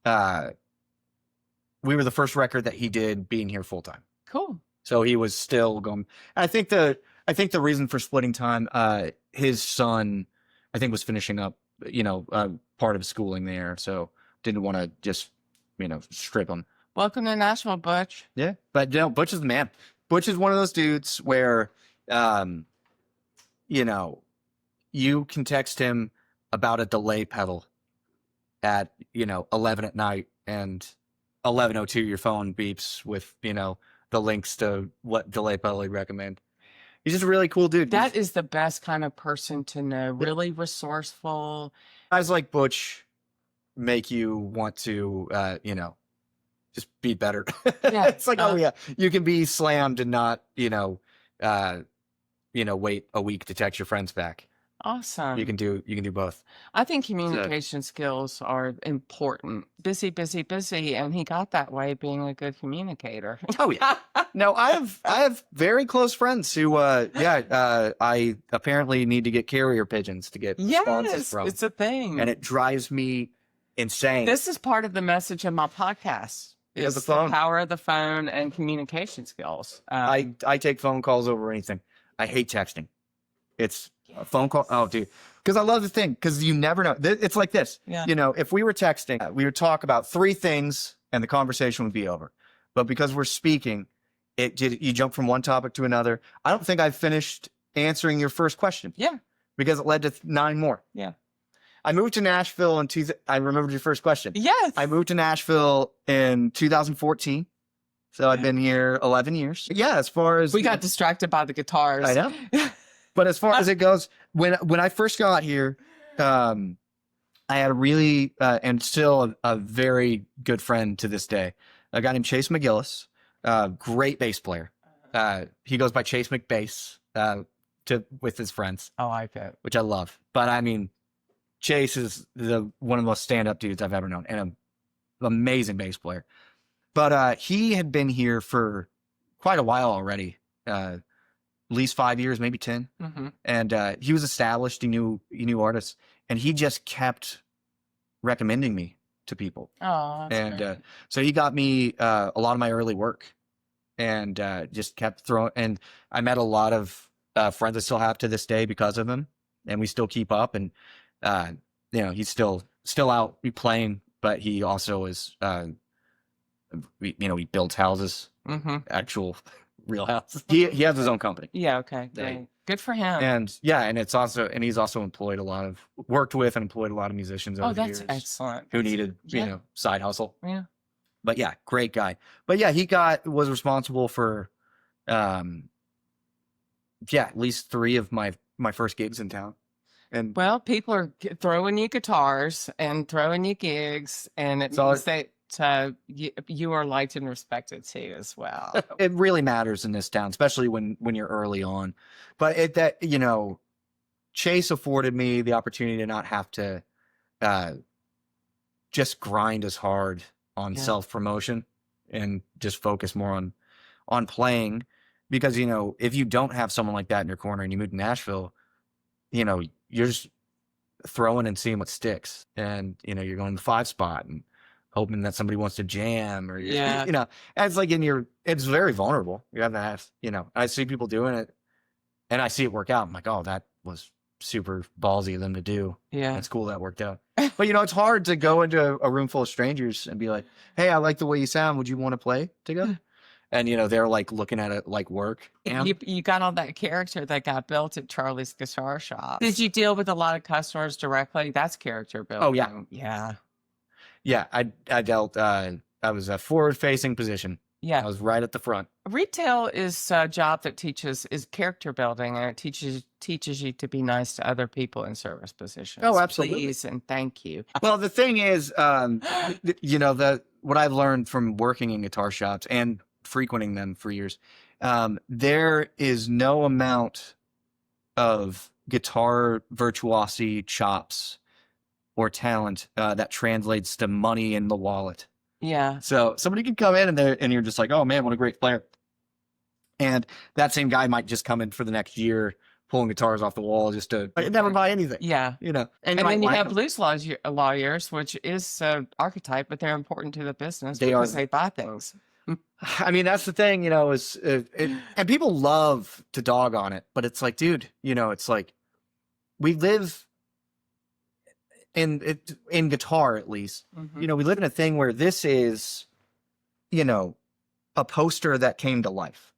We were the first record that he did being here full time. Cool. So he was still going. I think the reason for splitting time, his son, I think, was finishing up, part of his schooling there. So didn't want to just, strip him. Welcome to Nashville, Butch. Yeah. But, Butch is the man. Butch is one of those dudes where, you can text him about a delay pedal at, 11 at night, and 11:02, your phone beeps with, the links to what delay pedal he'd recommend. He's just a really cool dude. That is the best kind of person to know. Really resourceful. Guys like Butch make you want to, just be better. Yeah. It's like, oh yeah, you can be slammed and not, wait a week to text your friends back. Awesome. You can do both. I think communication skills are important. Busy, and he got that way being a good communicator. Oh yeah. No, I have very close friends who I apparently need to get carrier pigeons to get responses from. It's a thing. And it drives me insane. This is part of the message of my podcast. Is the phone. Power of the phone and communication skills. I take phone calls over anything. I hate texting. It's a phone call. Oh, dude. Because I love the thing. Because you never know. It's like this. Yeah. If we were texting, we would talk about 3 things and the conversation would be over. But because we're speaking, you jump from one topic to another. I don't think I've finished answering your first question. Yeah. Because it led to 9 more. Yeah. I moved to Nashville I remembered your first question. Yes. I moved to Nashville in 2014. So I've been here 11 years. Yeah, as far as we got distracted by the guitars. I know. But as far as it goes, when I first got here, I had a really and still a very good friend to this day, a guy named Chase McGillis, great bass player. He goes by Chase McBass with his friends. I like it. Which I love. But I mean, Chase is one of the most stand-up dudes I've ever known, and an amazing bass player. But he had been here for quite a while already, at least 5 years, maybe 10. Mm-hmm. And he was established. He knew artists, and he just kept recommending me to people. Oh, and so he got me a lot of my early work, and just kept throwing. And I met a lot of friends I still have to this day because of him, and we still keep up. And he's still out playing, but he also is. He builds houses, actual real houses. He has his own company. Yeah. Okay. Great. Good for him. And he's also employed worked with and employed a lot of musicians over the years. Oh, that's excellent. Who needed, side hustle. Yeah. But yeah, great guy. But yeah, was responsible for, at least 3 of my first gigs in town. And well, people are throwing you guitars and throwing you gigs, and it means that you are liked and respected too as well. It really matters in this town, especially when you're early on. But Chase afforded me the opportunity to not have to just grind as hard on self-promotion and just focus more on playing. Because, if you don't have someone like that in your corner and you move to Nashville, you're just throwing and seeing what sticks. And, you're going to the 5 spot and hoping that somebody wants to jam or, it's like it's very vulnerable. You have to have, I see people doing it and I see it work out. I'm like, oh, that was super ballsy of them to do. Yeah. It's cool that worked out. But, it's hard to go into a room full of strangers and be like, hey, I like the way you sound. Would you want to play together? And, they're like looking at it like work. You got all that character that got built at Charley's guitar shop. Did you deal with a lot of customers directly? That's character building. Oh, yeah. Yeah. Yeah, I dealt, I was a forward-facing position. Yeah. I was right at the front. Retail is a job that is character building, and it teaches you to be nice to other people in service positions. Oh, absolutely. Please and thank you. Well, the thing is, what I've learned from working in guitar shops and frequenting them for years, there is no amount of guitar virtuosity chops or talent that translates to money in the wallet. Yeah. So somebody could come in and you're just like, oh man, what a great player. And that same guy might just come in for the next year pulling guitars off the wall just to never buy anything. Yeah. And then you have blues lawyers, which is archetype, but they're important to the business because they buy things. I mean, that's the thing, and people love to dog on it, but it's like, dude, it's like we live in guitar, at least, we live in a thing where this is, a poster that came to life.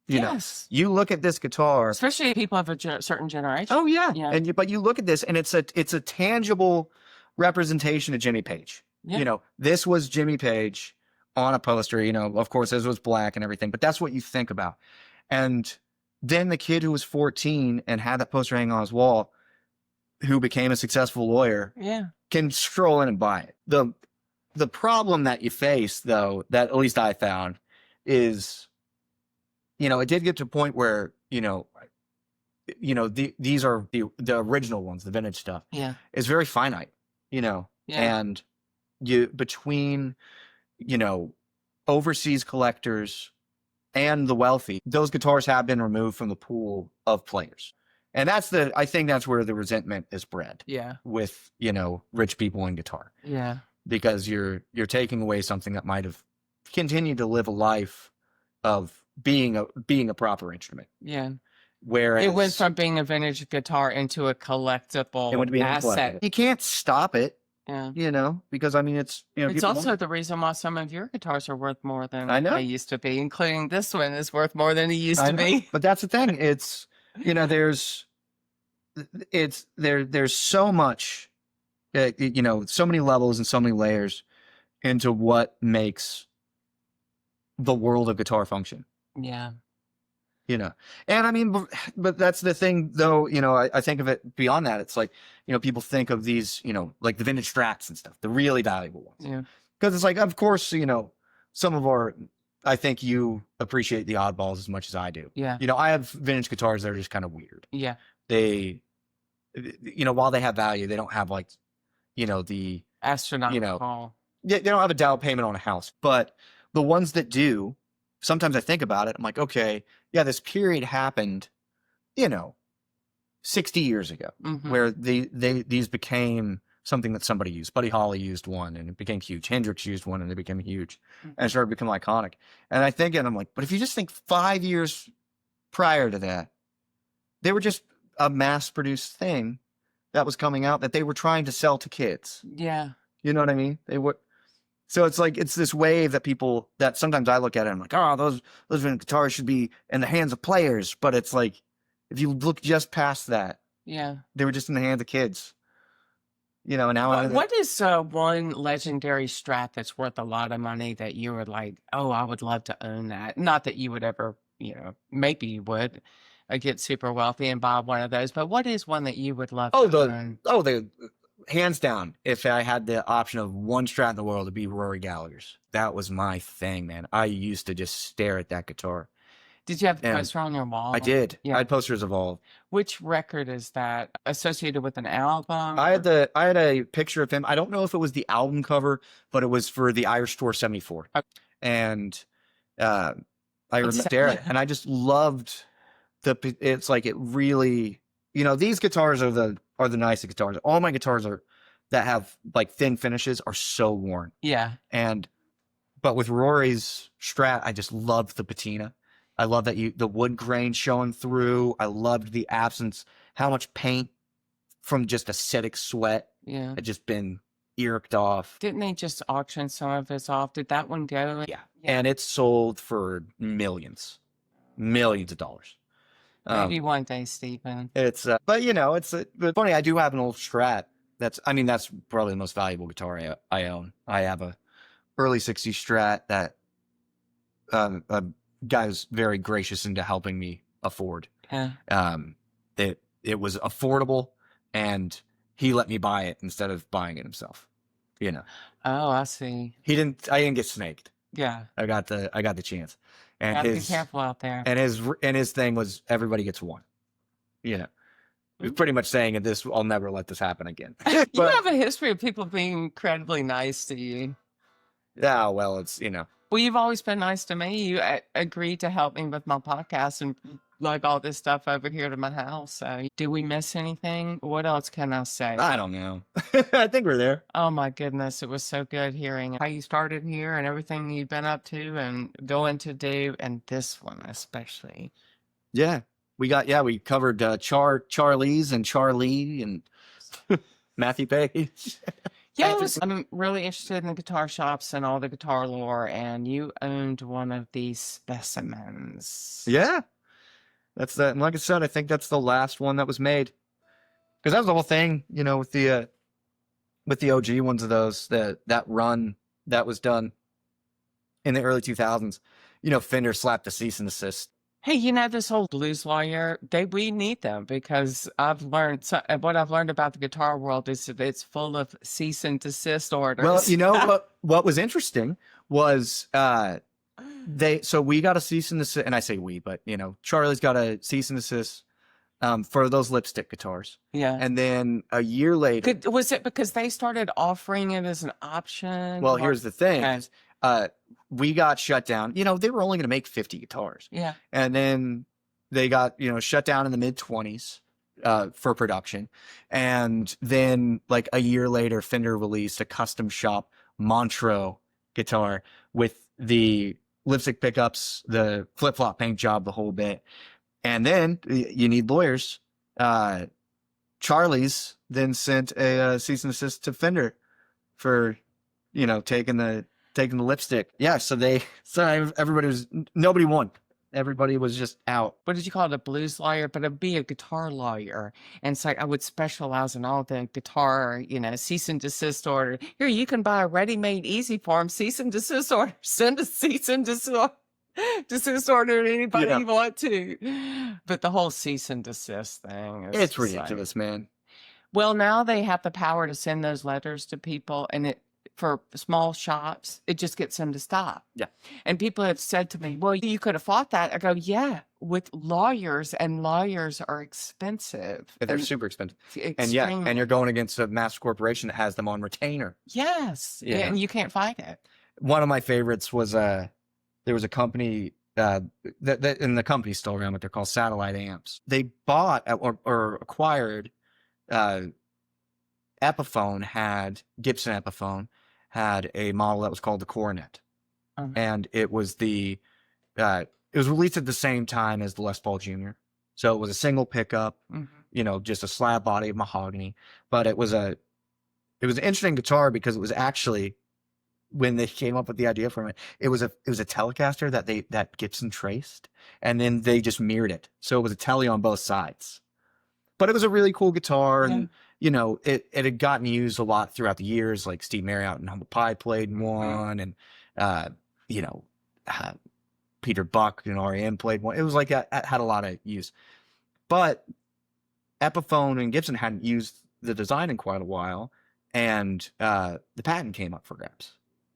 Yes. You look at this guitar, especially if people of a certain generation. Oh yeah. But you look at this and it's a tangible representation of Jimmy Page. Yeah. This was Jimmy Page on a poster, of course, this was black and everything, but that's what you think about. And then the kid who was 14 and had that poster hanging on his wall, who became a successful lawyer, can stroll in and buy it. The problem that you face, though, that at least I found, is, it did get to a point where, these are the original ones, the vintage stuff. Yeah. It's very finite, and between overseas collectors and the wealthy, those guitars have been removed from the pool of players. And I think that's where the resentment is bred. Yeah. With, rich people in guitar. Yeah. Because you're taking away something that might have continued to live a life of being a proper instrument. Yeah. Whereas it went from being a vintage guitar into a collectible asset. You can't stop it. Yeah. Because it's, it's also the reason why some of your guitars are worth more than they used to be, including this one is worth more than it used to be. But that's the thing. It's, there's so much you know, so many levels and so many layers into what makes the world of guitar function. Yeah. You know, and I mean, but that's the thing, though. You know, I think of it beyond that. It's like, you know, people think of these, you know, like the vintage Strats and stuff, the really valuable ones. Yeah. Because it's like, of course, you know, some of our, I think you appreciate the oddballs as much as I do. Yeah. You know, I have vintage guitars that are just kind of weird. Yeah. They, you know, while they have value, they don't have like, you know, the Astronomical. You know, they don't have a down payment on a house. But the ones that do, sometimes I think about it. I'm like, okay, yeah, this period happened, you know, 60 years ago, where these became something that somebody used. Buddy Holly used one, and it became huge. Hendrix used one, and it became huge, and it started to become iconic. And I think, and I'm like, but if you just think 5 years prior to that, they were just a mass-produced thing that was coming out that they were trying to sell to kids. Yeah. You know what I mean? They would. So it's like, it's this wave that people, that sometimes I look at it and I'm like, oh, those vintage guitars should be in the hands of players. But it's like, if you look just past that, Yeah. they were just in the hands of kids. You know, now. What is one legendary Strat that's worth a lot of money that you were like, oh, I would love to own that? Not that you would ever, you know, maybe you would get super wealthy and buy one of those, but what is one that you would love to own? The hands down, if I had the option of one Strat in the world, it'd be Rory Gallagher's. That was my thing, man. I used to just stare at that guitar. Did you have the poster on your wall? I did. Yeah. I had posters of all. Which record is that associated with an album? I had a picture of him. I don't know if it was the album cover, but it was for the Irish Tour 74. Okay. And I remember staring, and I just loved it's like, it really, you know, these guitars are the nicest guitars. All my guitars that have like thin finishes are so worn. Yeah. But with Rory's Strat, I just loved the patina. I love that the wood grain showing through. I loved the absence, how much paint from just acidic sweat had just been irked off. Didn't they just auction some of his off? Did that one go? Yeah. And it sold for millions of dollars. Maybe one day, Stephen. It's, but you know, it's funny. I do have an old Strat. That's probably the most valuable guitar I own. I have a early '60s Strat that a guy was very gracious into helping me afford. Yeah. It was affordable, and he let me buy it instead of buying it himself. You know. Oh, I see. I didn't get snaked. Yeah. I got the chance. And gotta be careful out there. And his thing was, everybody gets one. You know, he was pretty much saying, I'll never let this happen again. You have a history of people being incredibly nice to you. Yeah, well, it's, you know. Well, you've always been nice to me. You agreed to help me with my podcast and like all this stuff over here to my house. So, did we miss anything? What else can I say? I don't know. I think we're there. Oh my goodness, it was so good hearing how you started here and everything you've been up to and going to do, and this one especially. Yeah, we covered Charley's and Charley and Matthew Page. Yeah, I'm really interested in the guitar shops and all the guitar lore, and you owned one of these specimens. Yeah, that's that. And like I said, I think that's the last one that was made, because that was the whole thing, you know, with the OG ones of those, that run that was done in the early 2000s. You know, Fender slapped a cease and desist. Hey, you know, this whole blues lawyer, we need them, because what I've learned about the guitar world is that it's full of cease and desist orders. Well, you know, what was interesting was so we got a cease and desist, and I say we, but you know, Charley's got a cease and desist for those lipstick guitars. Yeah. And then a year later, was it because they started offering it as an option? Well, here's the thing. We got shut down. You know, they were only going to make 50 guitars. Yeah. And then they got, you know, shut down in the mid-20s for production. And then like a year later, Fender released a custom shop Montreux guitar with the lipstick pickups, the flip-flop paint job, the whole bit. And then you need lawyers. Charley's then sent a cease and desist to Fender for, you know, taking the lipstick. Yeah, nobody won. Everybody was just out. What did you call it? A blues lawyer, but I'd be a guitar lawyer. And it's like I would specialize in all the guitar, cease and desist order. Here, you can buy a ready-made easy form, cease and desist order. Send a cease and desist order to anybody you want to. But the whole cease and desist thing is It's ridiculous, man. Well, now they have the power to send those letters to people, and for small shops, it just gets them to stop. Yeah. And people have said to me, well, you could have fought that. I go, yeah, with lawyers, and lawyers are expensive. They're super expensive. Extremely. And you're going against a massive corporation that has them on retainer. Yes. Yeah. And you can't fight it. One of my favorites was there was a company and the company's still around, but they're called Satellite Amps. They bought or acquired Gibson Epiphone had a model that was called the Coronet. And it was it was released at the same time as the Les Paul Jr. So it was a single pickup, just a slab body of mahogany. But it was an interesting guitar because it was actually, when they came up with the idea from it, it was a Telecaster that Gibson traced, and then they just mirrored it. So it was a Tele on both sides. But it was a really cool guitar, and it had gotten used a lot throughout the years. Like Steve Marriott and Humble Pie played in one, and Peter Buck and R.E.M. played one. It was like it had a lot of use. But Epiphone and Gibson hadn't used the design in quite a while, and the patent came up for grabs.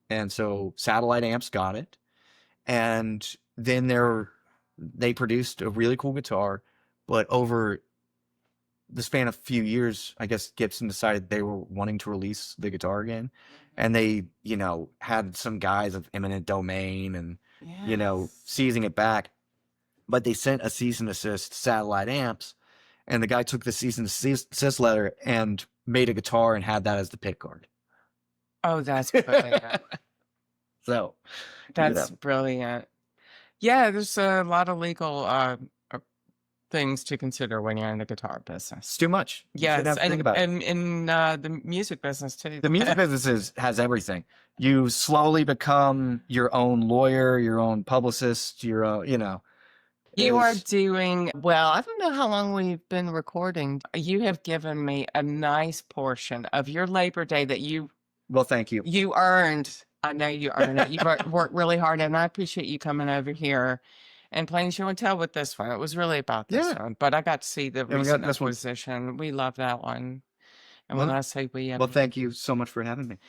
And so Satellite Amps got it, and then they produced a really cool guitar. But over the span of a few years, I guess Gibson decided they were wanting to release the guitar again, and they had some guys of eminent domain and seizing it back. But they sent a cease and desist to Satellite Amps, and the guy took the cease and desist letter and made a guitar and had that as the pick guard. Oh, that's brilliant. So that's brilliant. Yeah, there's a lot of legal things to consider when you're in the guitar business. It's too much. Yes, and in the music business too. The music business has everything. You slowly become your own lawyer, your own publicist, your own, You are doing well. I don't know how long we've been recording. You have given me a nice portion of your Labor Day that you. Well, thank you. You earned. I know you earned it. You worked really hard, and I appreciate you coming over here and playing show and tell with this one. It was really about this one, but I got to see the recent acquisition. We love that one. And when I say we, well, thank you so much for having me.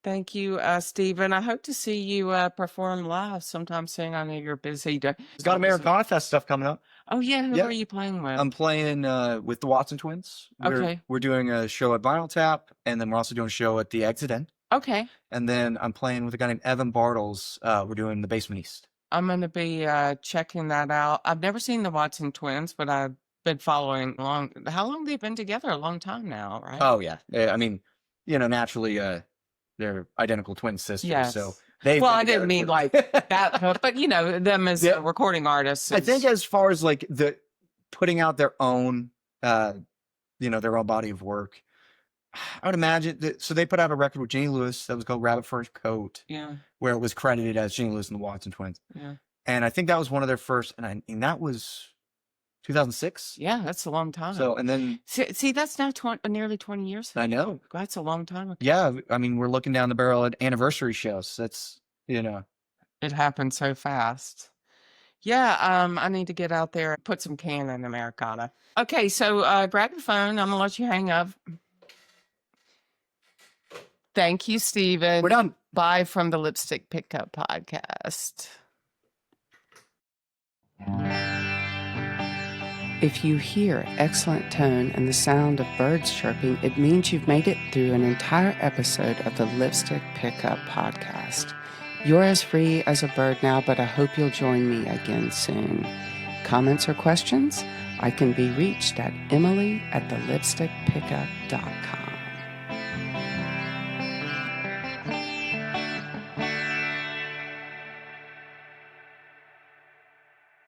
Thank you, Stephen. I hope to see you perform live sometime soon. I know you're busy. Got Americana Fest stuff coming up. Oh, yeah. Who are you playing with? I'm playing with the Watson Twins. We're doing a show at Vinyl Tap, and then we're also doing a show at the Exit End. Okay. And then I'm playing with a guy named Evan Bartles. We're doing the Basement East. I'm going to be checking that out. I've never seen the Watson Twins, but I've been following along. How long have they been together? A long time now, right? Oh, yeah. I mean, naturally, they're identical twin sisters. Yes. So I didn't mean like that, but them as recording artists. I think as far as like the putting out their own, their own body of work, I would imagine that. So they put out a record with Jeannie Lewis that was called Rabbit First Coat. Yeah. Where it was credited as Jeannie Lewis and the Watson Twins. Yeah. And I think that was one of their first, and that was 2006. Yeah, that's a long time. So, and then see that's now nearly 20 years ago. I know. That's a long time ago. Yeah, I mean, we're looking down the barrel at anniversary shows. That's it happened so fast. Yeah, I need to get out there and put some can in Americana. Okay, so grab your phone. I'm gonna let you hang up. Thank you, Stephen. We're done. Bye from the Lipstick Pickup Podcast. If you hear excellent tone and the sound of birds chirping, it means you've made it through an entire episode of the Lipstick Pickup Podcast. You're as free as a bird now, but I hope you'll join me again soon. Comments or questions? I can be reached at emily@thelipstickpickup.com.